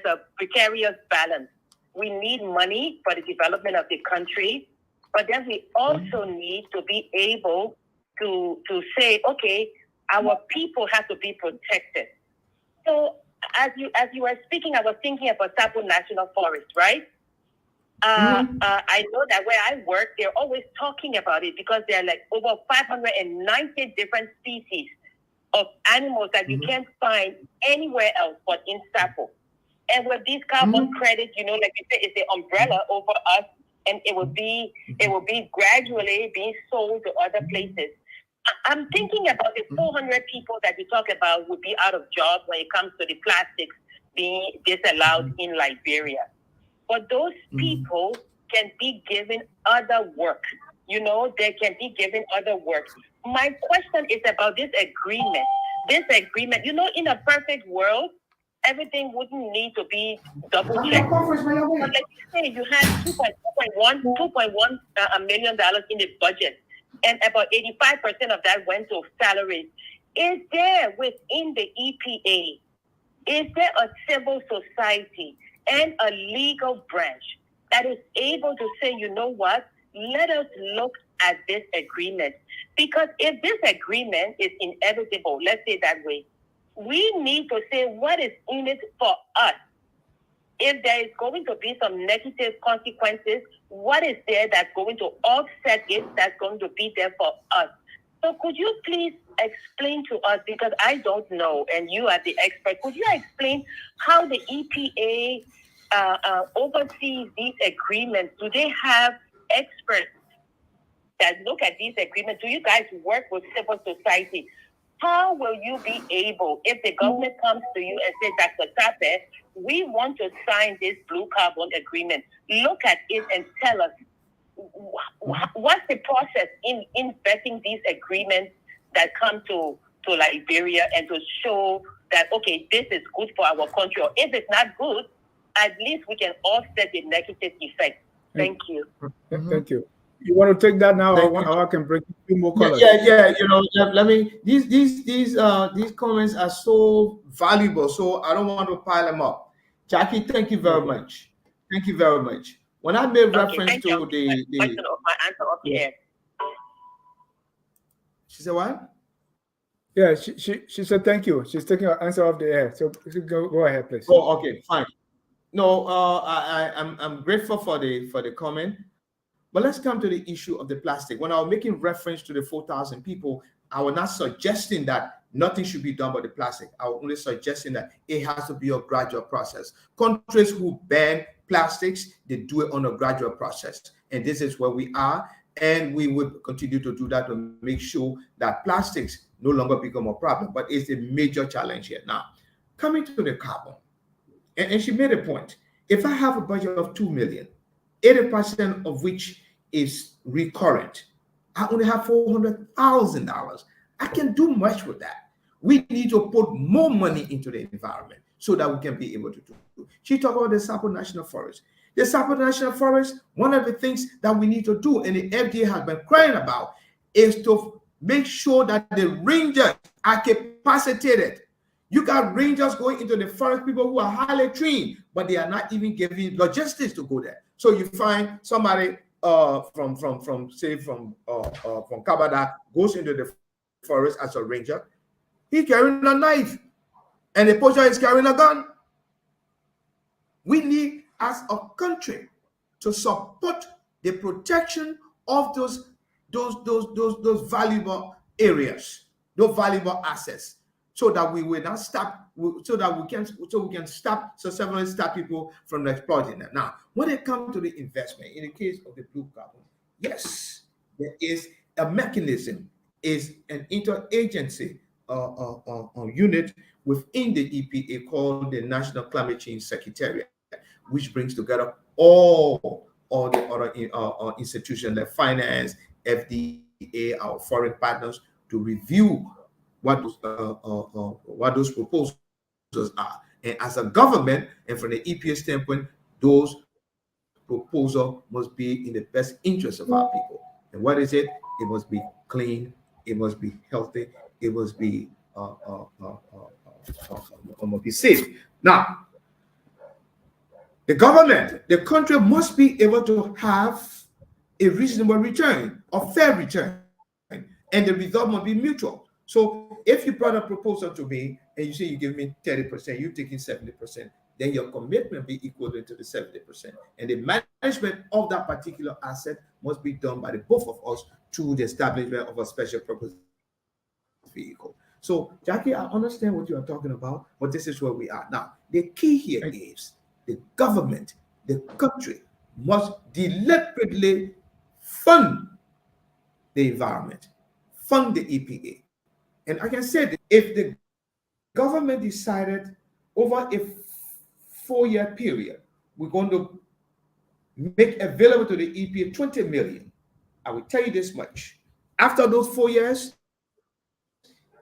a precarious balance. We need money for the development of the country, but then we also need to be able to say, okay, our people have to be protected. So as you were speaking, I was thinking about Tarpeh National Forest, right? I know that where I work, they're always talking about it because there are like over 590 different species of animals that you can't find anywhere else but in Tarpeh. And with these carbon credits, like you said, it's the umbrella over us, and it will be gradually being sold to other places. I'm thinking about the 400 people that you talk about would be out of jobs when it comes to the plastics being disallowed in Liberia. But those people can be given other work. They can be given other work. My question is about this agreement. This agreement, in a perfect world, everything wouldn't need to be double checked. But like you say, you had $2.1 million in the budget, and about 85% of that went to salaries. Is there within the EPA, is there a civil society and a legal branch that is able to say, you know what, let us look at this agreement? Because if this agreement is inevitable, let's say that way, we need to say what is in it for us. If there is going to be some negative consequences, what is there that's going to offset it, that's going to be there for us? So could you please explain to us, because I don't know, and you are the expert, could you explain how the EPA oversees these agreements? Do they have experts that look at these agreements? Do you guys work with civil society? How will you be able, if the government comes to you and says, Dr. Tarpeh, we want to sign this blue carbon agreement, look at it and tell us, what's the process in vetting these agreements that come to Liberia, and to show that, okay, this is good for our country, or if it's not good, at least we can offset the negative effect. Thank you. Thank you. You want to take that now, or I can bring a few more colors? Yeah. Let me. These comments are so valuable, so I don't want to pile them up. Jackie, thank you very much. Thank you very much. When I made reference to my answer off the air. She said what? Yeah, she said thank you. She's taking her answer off the air. So go ahead, please. Oh, okay, fine. No, I'm grateful for the comment. But let's come to the issue of the plastic. When I was making reference to the 4,000 people, I was not suggesting that nothing should be done about the plastic. I was only suggesting that it has to be a gradual process. Countries who ban plastics, they do it on a gradual process. And this is where we are. And we would continue to do that to make sure that plastics no longer become a problem. But it's a major challenge here. Now, coming to the carbon, and she made a point. If I have a budget of 2 million, 80% of which is recurrent. I only have $400,000. I can do much with that. We need to put more money into the environment so that we can be able to do. She talked about the Tarpeh National Forest. The Tarpeh National Forest, one of the things that we need to do, and the FDA has been crying about, is to make sure that the rangers are capacitated. You got rangers going into the forest, people who are highly trained, but they are not even given logistics to go there. So you find somebody from Kabada goes into the forest as a ranger. He's carrying a knife, and the poacher is carrying a gun. We need, as a country, to support the protection of those valuable areas, those valuable assets, so that we will not stop, so we can stop successfully stop people from exploiting them. Now, when it comes to the investment, in the case of the blue carbon, yes, there is a mechanism, is an interagency unit within the EPA called the National Climate Change Secretariat, which brings together all the other institutions like finance, FDA, our foreign partners, to review what those proposals are. And as a government, and from the EPA standpoint, those proposals must be in the best interest of our people. And what is it? It must be clean. It must be healthy. It must be safe. Now, the government, the country must be able to have a reasonable return, a fair return, and the result must be mutual. So if you brought a proposal to me and you say you give me 30%, you're taking 70%, then your commitment be equal to the 70%. And the management of that particular asset must be done by the both of us through the establishment of a special purpose vehicle. So, Jackie, I understand what you are talking about, but this is where we are. Now, the key here is the government, the country, must deliberately fund the environment, fund the EPA. And like I said, if the government decided over a 4-year period, we're going to make available to the EPA 20 million, I will tell you this much. After those 4 years,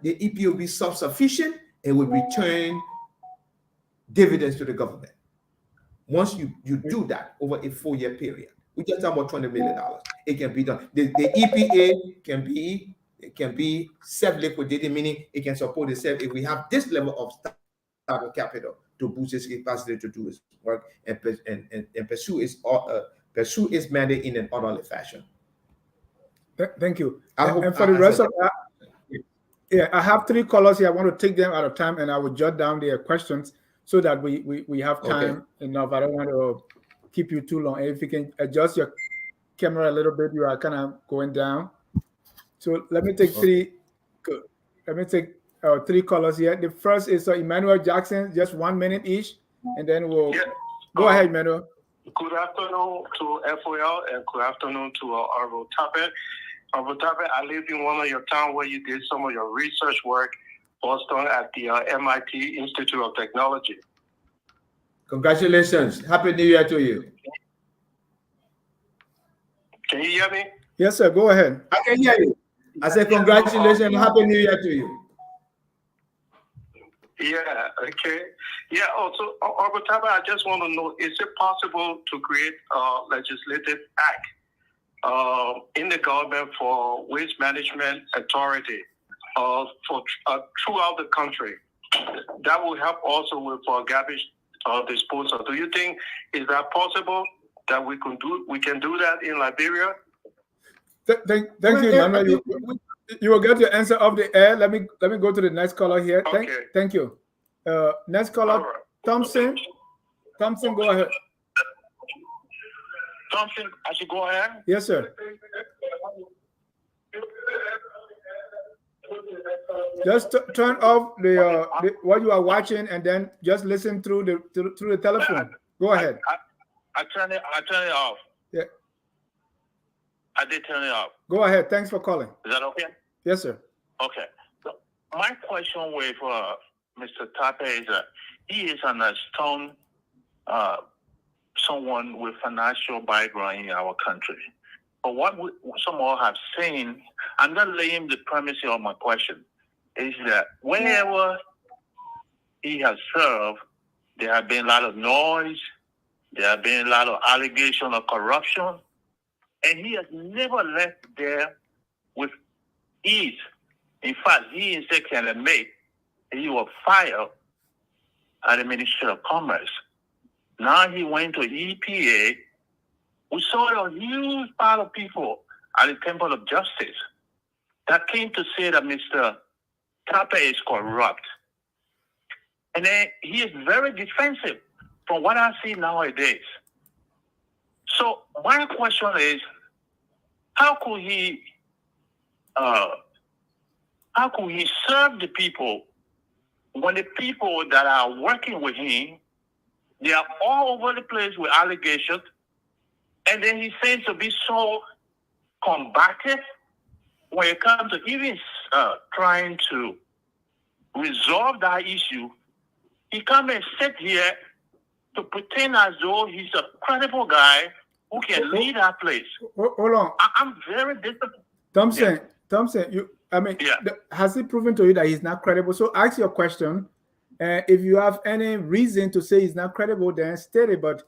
the EPA will be self-sufficient and will return dividends to the government. Once you do that over a 4-year period, we just talk about $20 million. It can be done. The EPA can be self-liquidating, meaning it can support itself if we have this level of startup capital to boost its capacity to do its work and pursue its mandate in an orderly fashion. Thank you. And for the rest of that, yeah, I have 3 callers here. I want to take them at a time, and I will jot down their questions so that we have time enough. I don't want to keep you too long. And if you can adjust your camera a little bit, you are kind of going down. So let me take 3. Good. Let me take 3 callers here. The first is Emmanuel Jackson, just 1 minute each, and then we'll go ahead, Emmanuel. Good afternoon to FOL and good afternoon to Honorable Tarpeh. Honorable Tarpeh, I lived in one of your towns where you did some of your research work, Boston, at the MIT Institute of Technology. Congratulations. Happy New Year to you. Can you hear me? Yes, sir. Go ahead. I can hear you. I said congratulations and Happy New Year to you. Yeah, okay. Yeah, also, Honorable Tarpeh, I just want to know, is it possible to create a legislative act in the government for waste management authority throughout the country? That will help also with garbage disposal. Do you think, is that possible that we can do that in Liberia? Thank you, Emmanuel. You will get your answer off the air. Let me go to the next caller here. Thank you. Next caller, right. Thompson, go ahead. Thompson, I should go ahead? Yes, sir. Just turn off the what you are watching, and then just listen through the telephone. Go ahead. I turn it off. Yeah. I did turn it off. Go ahead. Thanks for calling. Is that okay? Yes, sir. Okay. So my question with Mr. Tarpeh is he is on a someone with financial background in our country. But what some all have seen, I'm not laying the premise of my question, is that wherever he has served, there have been a lot of noise, there have been a lot of allegations of corruption, and he has never left there with ease. In fact, he himself can admit he was fired at the Ministry of Commerce. Now he went to EPA. We saw a huge pile of people at the Temple of Justice that came to say that Mr. Tarpeh is corrupt. And then he is very defensive from what I see nowadays. So my question is, how could he serve the people when the people that are working with him, they are all over the place with allegations, and then he seems to be so combative when it comes to even trying to resolve that issue. He come and sit here to pretend as though he's a credible guy who can lead our place. Hold on. I'm very disappointed. Thompson, has he proven to you that he's not credible? So ask your question. If you have any reason to say he's not credible, then state it. But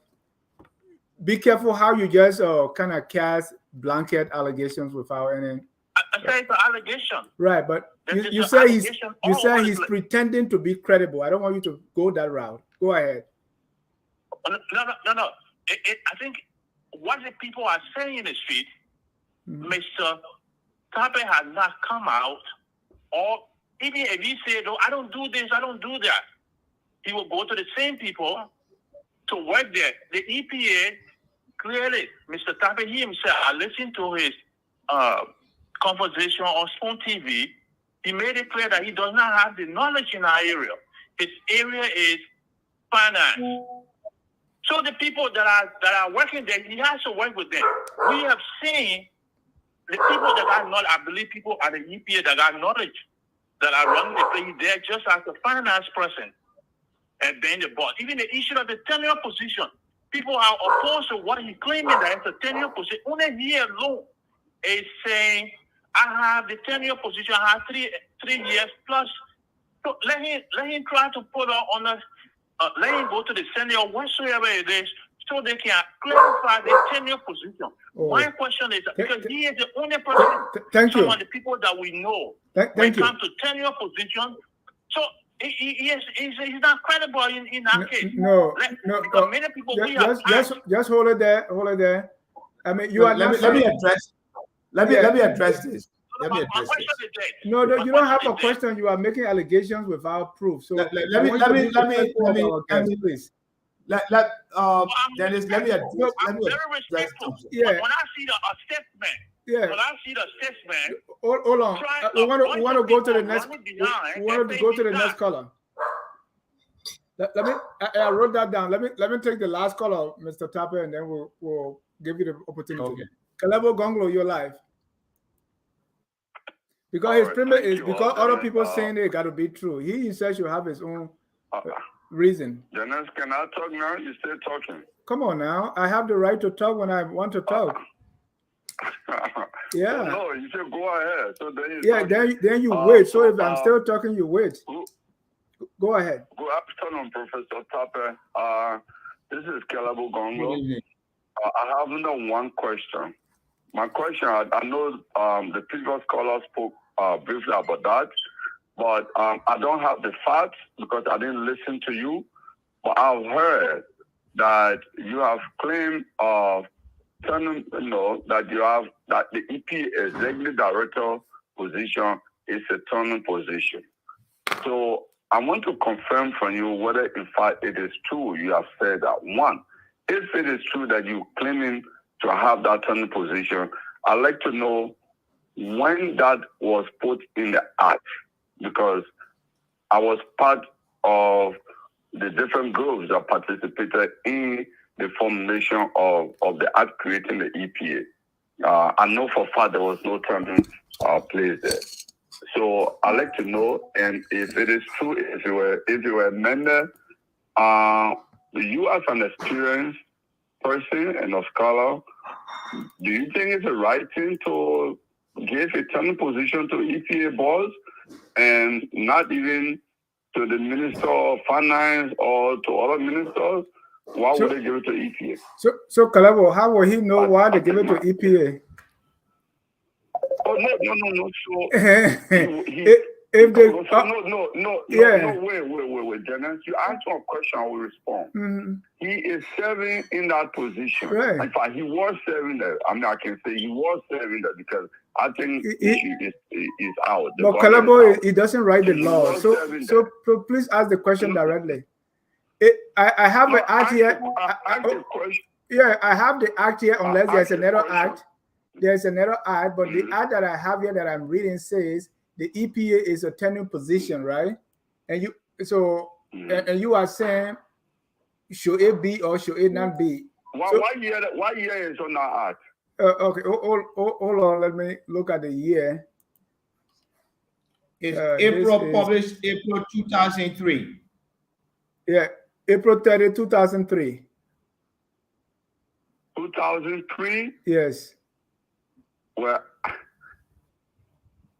be careful how you just kind of cast blanket allegations without any. I say it's an allegation. Right, but you say he's pretending to be credible. I don't want you to go that route. Go ahead. No. I think what the people are saying in the street, Mr. Tarpeh has not come out, or even if he said, "No, I don't do this, I don't do that," he will go to the same people to work there. The EPA clearly, Mr. Tarpeh himself, I listened to his conversation on Spoon TV. He made it clear that he does not have the knowledge in our area. His area is finance. So the people that are working there, he has to work with them. We have seen the people that got knowledge, I believe people at the EPA that got knowledge, that are running the place there just as a finance person and being the boss. Even the issue of the tenure position, people are opposed to what he's claiming that it's a tenure position. Only he alone is saying, I have the tenure position, I have three years plus. So let him try to put on a, let him go to the Senate or whatsoever it is, so they can clarify the tenure position. My question is, because he is the only person, some of the people that we know, when it comes to tenure position, so he's not credible in that case. No. Many people just hold it there. I mean, you are. Let me address. Let me address this. No, you don't have a question. You are making allegations without proof. So let me please. Dennis, let me address. I'm very respectful. Yeah. When I see the assessment, Hold on. We want to go to the next. We want to go to the next caller. Let me. I wrote that down. Let me take the last caller, Mr. Tarpeh, and then we'll give you the opportunity. Okay. Kalebo Gonglo, you're live. Because his premise is because other people saying it got to be true. He himself should have his own reason. Dennis, can I talk now? You're still talking. Come on now. I have the right to talk when I want to talk. Yeah. No, you should go ahead. So then you wait. So if I'm still talking, you wait. Go ahead. Good afternoon, Professor Tarpeh. This is Kalebo Gongo. I have only one question. My question, I know the previous caller spoke briefly about that, but I don't have the facts because I didn't listen to you. But I've heard that you have claimed that that the EPA executive director position is a turning position. So I want to confirm from you whether in fact it is true. You have said that. One, if it is true that you're claiming to have that turning position, I'd like to know when that was put in the act, because I was part of the different groups that participated in the formulation of the act creating the EPA. I know for a fact there was no turning place there. So I'd like to know, and if it is true, if you were a member, you as an experienced person and a scholar, do you think it's the right thing to give a turning position to EPA boss and not even to the Minister of Finance or to other ministers? Why would they give it to EPA? So Calabo, how will he know why they give it to EPA? Oh no. So if they wait, Dennis, you answer a question, I will respond. Mm-hmm. He is serving in that position. Right. In fact, he was serving there. I mean, I can say he was serving there because I think he is out. But Calabo, he doesn't write the law. So please ask the question directly. I have an act here. Yeah, I have the act here unless there's another act. There's another act, but the act that I have here that I'm reading says the EPA is a tenure position, right? And you are saying should it be or should it not be? Why year is on that act? Okay, hold on. Let me look at the year. It's published April 2003. Yeah, April 30, 2003. 2003? Yes. Well,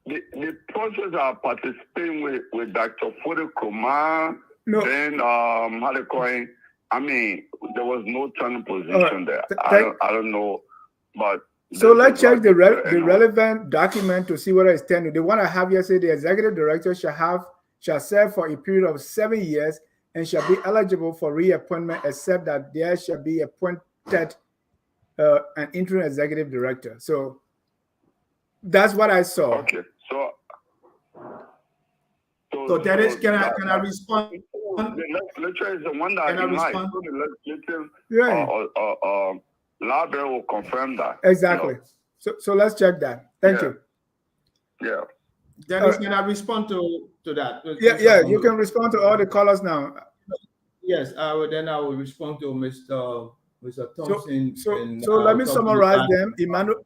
the process of participating with Dr. Fode Kumar, then how they call it? I mean, there was no turning position there. I don't know, but so let's check the relevant document to see whether it's tenure. The one I have here says the executive director shall serve for a period of 7 years and shall be eligible for reappointment, except that there shall be appointed an interim executive director. So that's what I saw. Okay, so Dennis, can I respond? The legislature is the one that Can I unites. respond? So the legislative library will confirm that. Exactly. So let's check that. Thank you. Yeah. Dennis, can I respond to that? Yeah, you can respond to all the callers now. Yes, then I will respond to Mr. Thompson. So let me summarize them. Emmanuel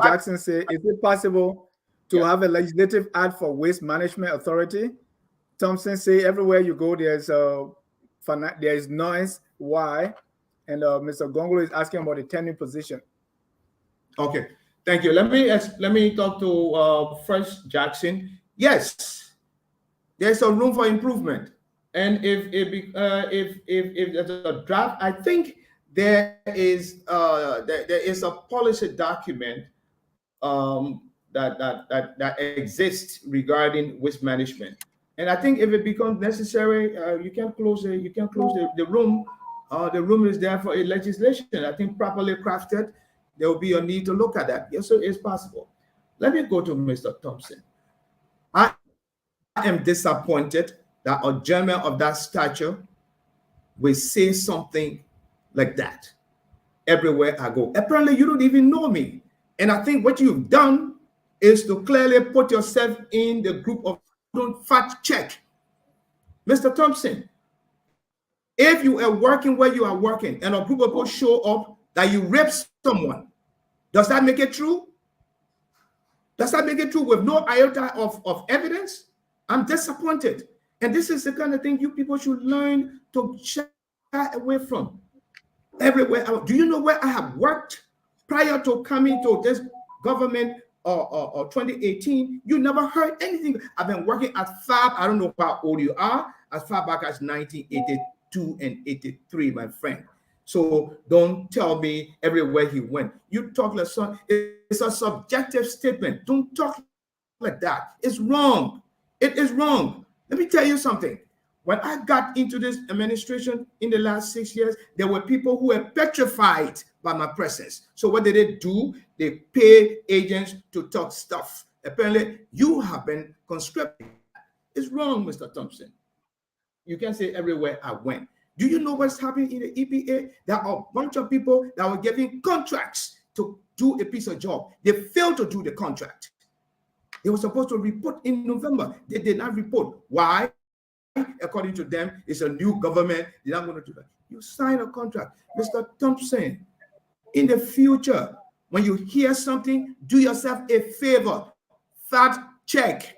Jackson said, is it possible to have a legislative act for waste management authority? Thompson say everywhere you go, there is noise. Why? And Mr. Gongolo is asking about the tenure position. Okay, thank you. Let me talk to Fresh Jackson. Yes, there's a room for improvement, and if there's a draft, I think there is a policy document that exists regarding waste management. And I think if it becomes necessary, you can close the room. The room is there for a legislation. I think properly crafted, there will be a need to look at that. Yes, so it's possible. Let me go to Mr. Thompson. I am disappointed that a gentleman of that stature will say something like that everywhere I go. Apparently, you don't even know me. And I think what you've done is to clearly put yourself in the group of don't fact check. Mr. Thompson, if you are working where you are working and a group of people show up that you raped someone, does that make it true? Does that make it true with no iota of evidence? I'm disappointed. And this is the kind of thing you people should learn to shy away from. Everywhere. Do you know where I have worked prior to coming to this government or 2018? You never heard anything. I've been working at FAB. I don't know how old you are. As far back as 1982 and 83, my friend. So don't tell me everywhere he went. You talk like son. It's a subjective statement. Don't talk like that. It's wrong. It is wrong. Let me tell you something. When I got into this administration in the last 6 years, there were people who were petrified by my presence. So what did they do? They paid agents to talk stuff. Apparently, you have been conscripted. It's wrong, Mr. Thompson. You can say everywhere I went. Do you know what's happening in the EPA? There are a bunch of people that were given contracts to do a piece of job. They failed to do the contract. They were supposed to report in November. They did not report. Why? According to them, it's a new government. They're not going to do that. You sign a contract. Mr. Thompson, in the future, when you hear something, do yourself a favor. Fact check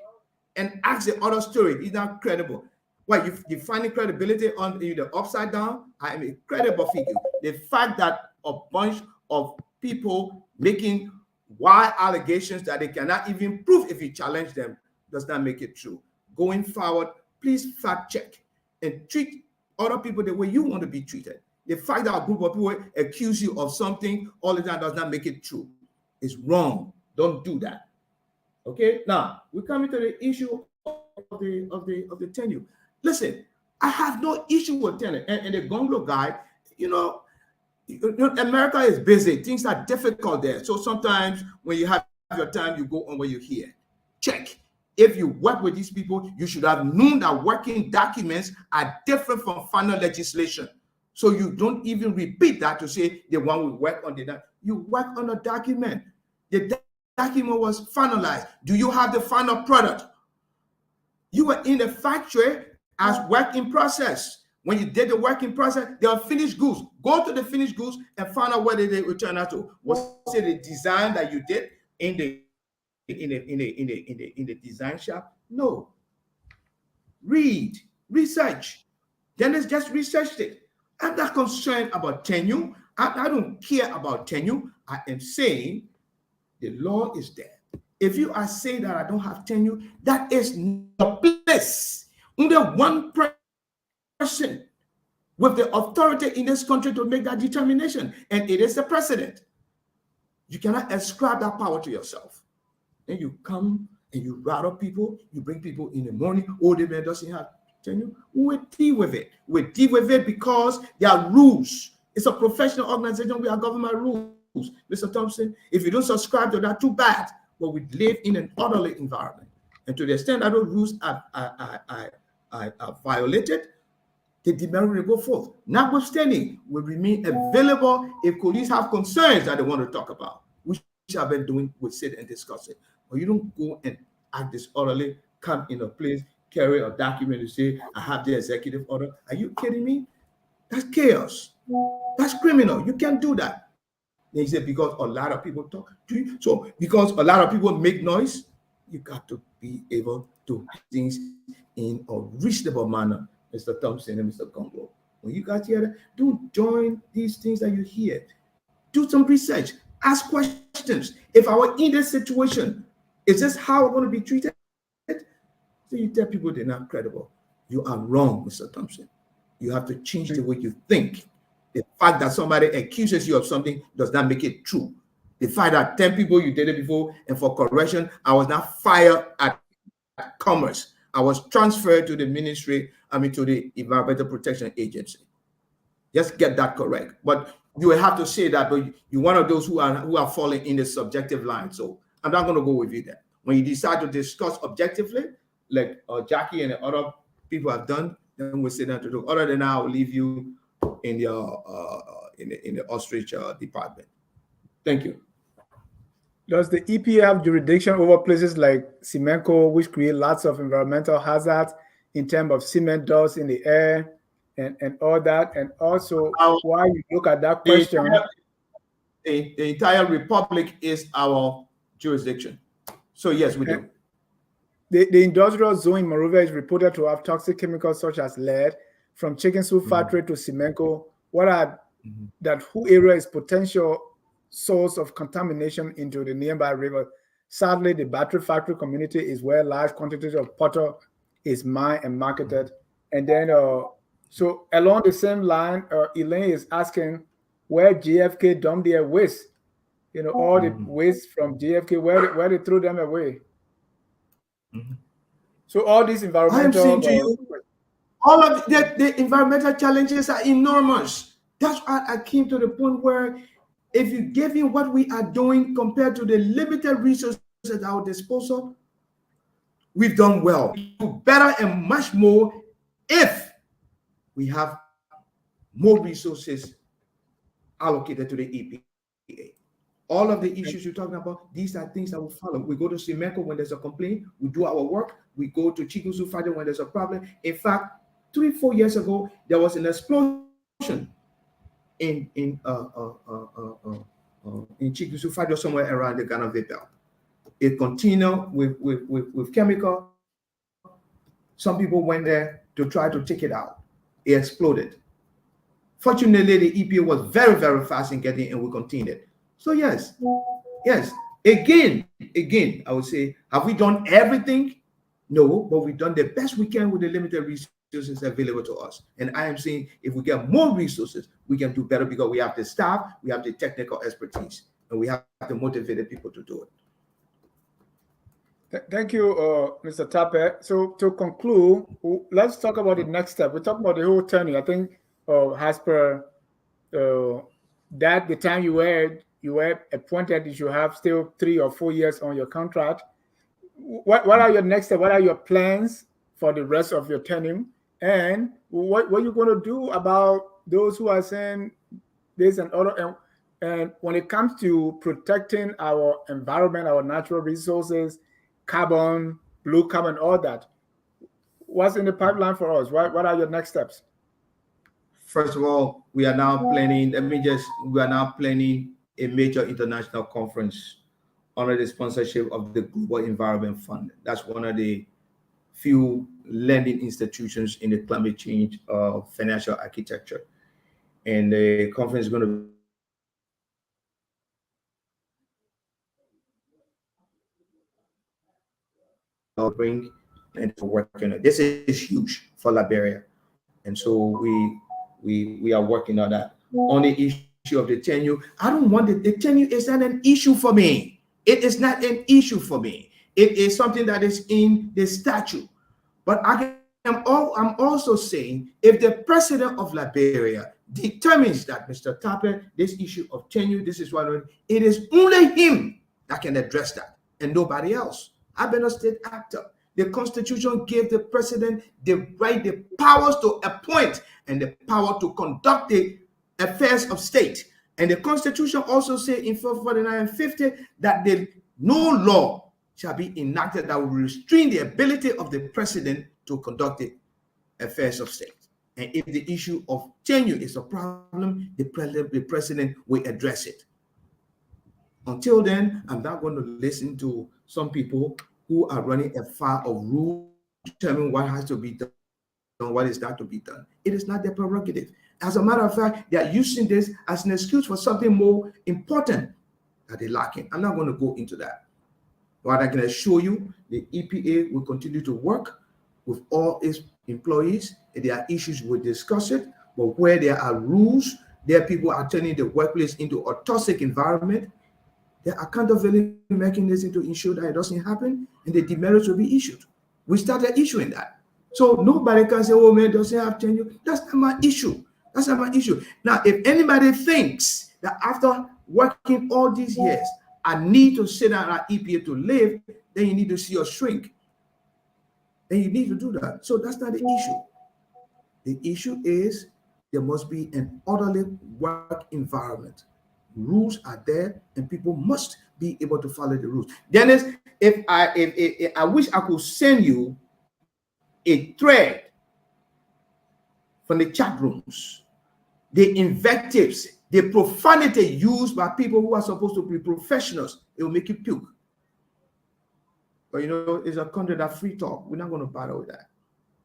and ask the other story. It's not credible. Why you defining credibility on the upside down? I am a credible figure. The fact that a bunch of people making wild allegations that they cannot even prove if you challenge them does not make it true. Going forward, please fact check and treat other people the way you want to be treated. The fact that a group of people accuse you of something all the time does not make it true. It's wrong. Don't do that. Okay. Now we come into the issue of the tenure. Listen, I have no issue with tenure. And the Gonglo guy, America is busy. Things are difficult there. So sometimes when you have your time, you go on where you hear. Check. If you work with these people, you should have known that working documents are different from final legislation. So you don't even repeat that to say the one we work on the you work on a document. The document was finalized. Do you have the final product? You were in the factory as work in process. When you did the work in process, they are finished goods. Go to the finished goods and find out where they return out to. Was it the design that you did in the design shop? No. Read, research. Dennis just researched it. I'm not concerned about tenure. I don't care about tenure. I am saying the law is there. If you are saying that I don't have tenure, that is not the place. Only one person with the authority in this country to make that determination, and it is the president. You cannot ascribe that power to yourself. Then you come and you rattle people, you bring people in the morning, oh, the man doesn't have tenure. We deal with it. We deal with it because there are rules. It's a professional organization. We have government rules. Mr. Thompson, if you don't subscribe to that, too bad. But we live in an orderly environment. And to the extent that those rules are violated, the demerit will go forth. Notwithstanding, we remain available if police have concerns that they want to talk about, which I've been doing, we sit and discuss it. But you don't go and act disorderly, come in a place, carry a document and say, I have the executive order. Are you kidding me? That's chaos. That's criminal. You can't do that. They say because a lot of people talk to you. So because a lot of people make noise, you got to be able to do things in a reasonable manner, Mr. Thompson and Mr. Congo. When you got here, don't join these things that you hear. Do some research. Ask questions. If I were in this situation, is this how I'm going to be treated? So you tell people they're not credible. You are wrong, Mr. Thompson. You have to change the way you think. The fact that somebody accuses you of something does not make it true. The fact that 10 people you did it before, and for correction, I was not fired at Commerce. I was transferred to the ministry, to the Environmental Protection Agency. Just get that correct. But you will have to say that, but you're one of those who are falling in the subjective line. So I'm not going to go with you there. When you decide to discuss objectively, like Jackie and the other people have done, then we'll sit down to do. Other than that, I will leave you in your in the ostrich department. Thank you. Does the EPA have jurisdiction over places like Simenco, which create lots of environmental hazards in terms of cement dust in the air and all that? And also, why you look at that question? The entire republic is our jurisdiction. So yes, we do. The industrial zone in Monrovia is reported to have toxic chemicals such as lead, from chicken soup factory to Simenco. What are that whole area is potential source of contamination into the nearby river? Sadly, the battery factory community is where large quantities of powder is mined and marketed. And then, so along the same line, Elaine is asking where JFK dumped their waste. All the waste from JFK, where they threw them away. So all these environmental... I am saying to you, all of the environmental challenges are enormous. That's why I came to the point where if you give me what we are doing compared to the limited resources at our disposal, we've done well. We do better and much more if we have more resources allocated to the EPA. All of the issues you're talking about, these are things that will follow. We go to Simenco when there's a complaint. We do our work. We go to Chikusu Factory when there's a problem. In fact, 3-4 years ago, there was an explosion in Chikusu Factory somewhere around the Ghana Belt. It continued with chemical. Some people went there to try to take it out. It exploded. Fortunately, the EPA was very, very fast in getting it, and we contained it. So yes, yes. Again, I would say, have we done everything? No, but we've done the best we can with the limited resources available to us. And I am saying if we get more resources, we can do better because we have the staff, we have the technical expertise, and we have the motivated people to do it. Thank you, Mr. Tarpeh. So to conclude, let's talk about the next step. We're talking about the whole tenure. I think as per that, the time you were appointed, you should have still 3 or 4 years on your contract. What are your next steps? What are your plans for the rest of your tenure? And what are you going to do about those who are saying this and other? And when it comes to protecting our environment, our natural resources, carbon, blue carbon, all that, what's in the pipeline for us? What are your next steps? First of all, we are now planning, we are now planning a major international conference under the sponsorship of the Global Environment Fund. That's one of the few lending institutions in the climate change financial architecture. And the conference is going to bring and to work on it. This is huge for Liberia. And so we are working on that. On the issue of the tenure, I don't want the tenure is not an issue for me. It is not an issue for me. It is something that is in the statute. But I'm also saying if the president of Liberia determines that, Mr. Tarpeh, this issue of tenure, this is what it is only him that can address that and nobody else. I've been a state actor. The Constitution gave the president the right, the powers to appoint and the power to conduct the affairs of state. And the Constitution also says in 449 and 50 that no law shall be enacted that will restrain the ability of the president to conduct the affairs of state. And if the issue of tenure is a problem, the president will address it. Until then, I'm not going to listen to some people who are running afoul of rules, determine what has to be done, what is not to be done. It is not their prerogative. As a matter of fact, they are using this as an excuse for something more important that they're lacking. I'm not going to go into that. But I can assure you, the EPA will continue to work with all its employees. If there are issues, we'll discuss it. But where there are rules, there people are turning the workplace into a toxic environment. There are accountability mechanisms to ensure that it doesn't happen, and the demerits will be issued. We started issuing that. So nobody can say, oh man, doesn't have tenure. That's not my issue. That's not my issue. Now, if anybody thinks that after working all these years, I need to sit down at EPA to live, then you need to see your shrink. Then you need to do that. So that's not the issue. The issue is there must be an orderly work environment. Rules are there, and people must be able to follow the rules. Dennis, if I wish I could send you a thread from the chat rooms, the invectives, the profanity used by people who are supposed to be professionals, it will make you puke. But you know, it's a country that free talk. We're not going to bother with that.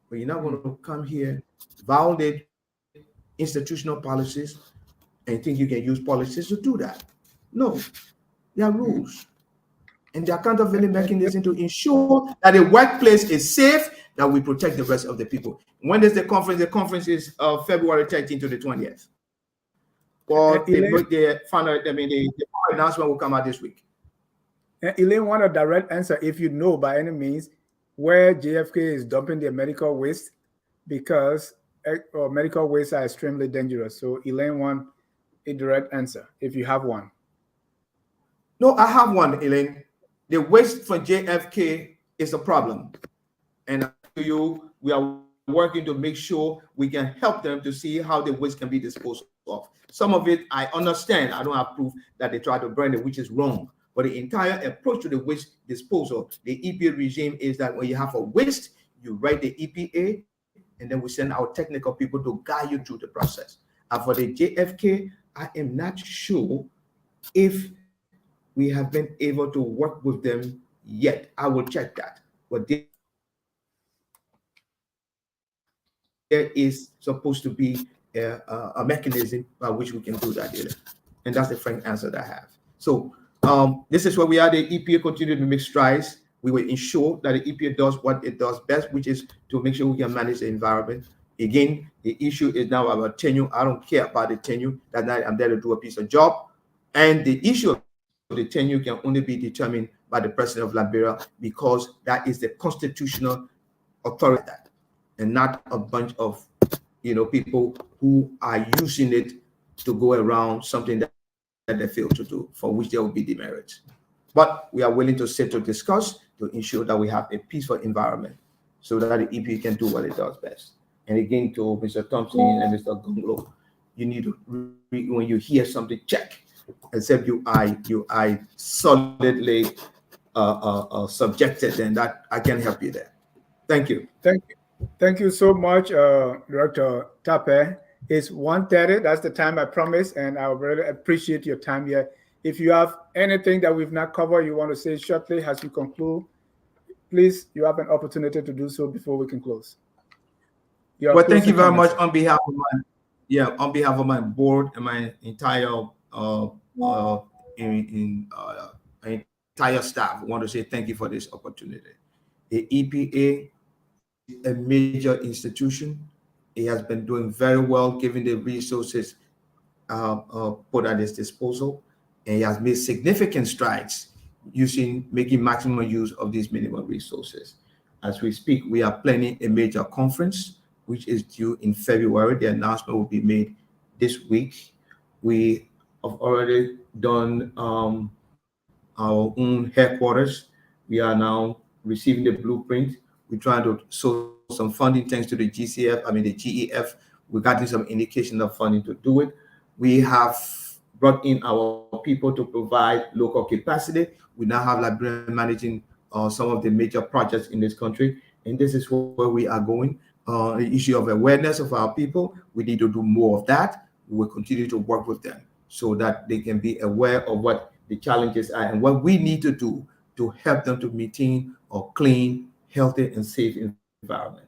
But you're not going to come here, violate institutional policies, and think you can use policies to do that. No, there are rules. And the accountability mechanism to ensure that the workplace is safe, that we protect the rest of the people. When is the conference? The conference is February 13th to the 20th. Or the final announcement will come out this week. Elaine, want a direct answer, if you know by any means where JFK is dumping their medical waste, because medical waste are extremely dangerous. So Elaine want a direct answer, if you have one. No, I have one, Elaine. The waste for JFK is a problem. And we are working to make sure we can help them to see how the waste can be disposed of. Some of it, I understand. I don't have proof that they try to burn it, which is wrong. But the entire approach to the waste disposal, the EPA regime is that when you have a waste, you write the EPA, and then we send our technical people to guide you through the process. And for the JFK, I am not sure if we have been able to work with them yet. I will check that. But is supposed to be a mechanism by which we can do that, and that's the frank answer that I have. So this is where we are. The EPA continue to make strides. We will ensure that the EPA does what it does best, which is to make sure we can manage the environment. Again, the issue is now about tenure. I don't care about the tenure. That night I'm there to do a piece of job, and the issue of the tenure can only be determined by the president of Liberia, because that is the constitutional authority, and not a bunch of people who are using it to go around something that they fail to do, for which there will be demerits. But we are willing to sit to discuss to ensure that we have a peaceful environment so that the EPA can do what it does best. And again, to Mr. Thompson and Mr. Gunglo, you need to when you hear something, check. Except you are solidly subjected, then that I can help you there. Thank you. Thank you so much, Director Tarpeh. It's 1:30. That's the time I promised, and I really appreciate your time here. If you have anything that we've not covered you want to say shortly as we conclude, please, you have an opportunity to do so before we can close. Well, thank you very much on behalf of my board and my entire entire staff. I want to say thank you for this opportunity. The EPA is a major institution. It has been doing very well given the resources put at its disposal, and it has made significant strides making maximum use of these minimum resources. As we speak, we are planning a major conference which is due in February. The announcement will be made this week. We have already done our own headquarters. We are now receiving the blueprint. We're trying to source some funding thanks to the the GEF. We're getting some indication of funding to do it. We have brought in our people to provide local capacity. We now have Liberians managing some of the major projects in this country, and this is where we are going. The issue of awareness of our people, we need to do more of that. We will continue to work with them so that they can be aware of what the challenges are and what we need to do to help them to maintain a clean, healthy, and safe environment.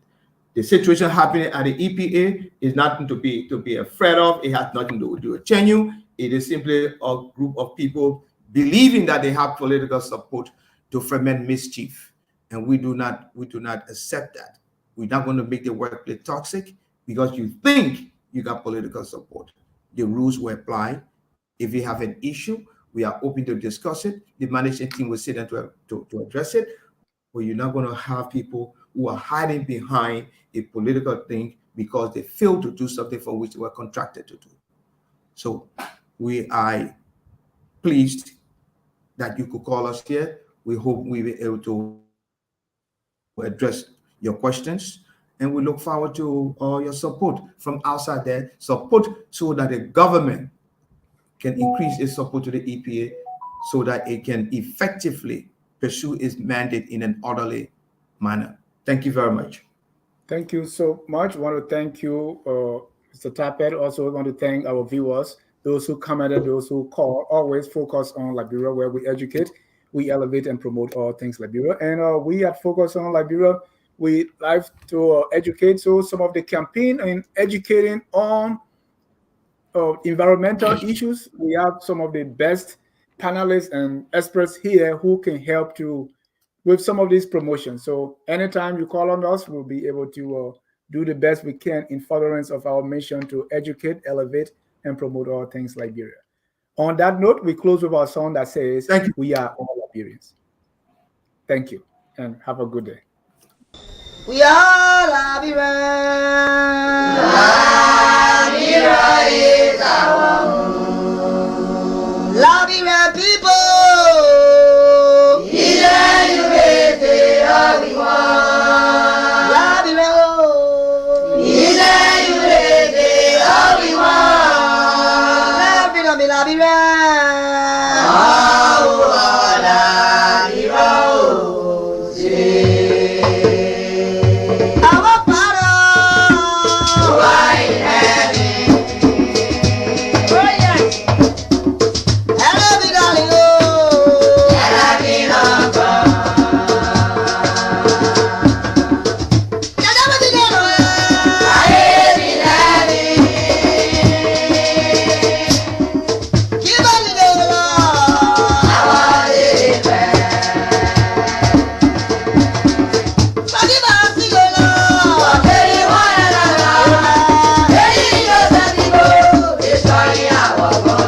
The situation happening at the EPA is nothing to be afraid of. It has nothing to do with tenure. It is simply a group of people believing that they have political support to foment mischief, and we do not accept that. We're not going to make the workplace toxic because you think you got political support. The rules will apply. If you have an issue, we are open to discuss it. The management team will sit down to address it. But you're not going to have people who are hiding behind a political thing because they failed to do something for which they were contracted to do. So we are pleased that you could call us here. We hope we will be able to address your questions, and we look forward to your support from outside there, support so that the government can increase its support to the EPA so that it can effectively pursue its mandate in an orderly manner. Thank you very much. Thank you so much. I want to thank you, Mr. Tarpeh. Also, I want to thank our viewers, those who commented, those who call. Always focus on Liberia, where we educate, we elevate, and promote all things Liberia. And we at Focus on Liberia, we like to educate. So some of the campaign in educating on environmental issues, we have some of the best panelists and experts here who can help you with some of these promotions. So anytime you call on us, we'll be able to do the best we can in furtherance of our mission to educate, elevate, and promote all things Liberia. On that note, we close with our song that says, "We are all Liberians." Thank you, and have a good day. We are Liberians. Liberia is our home. Liberian people. Our our God.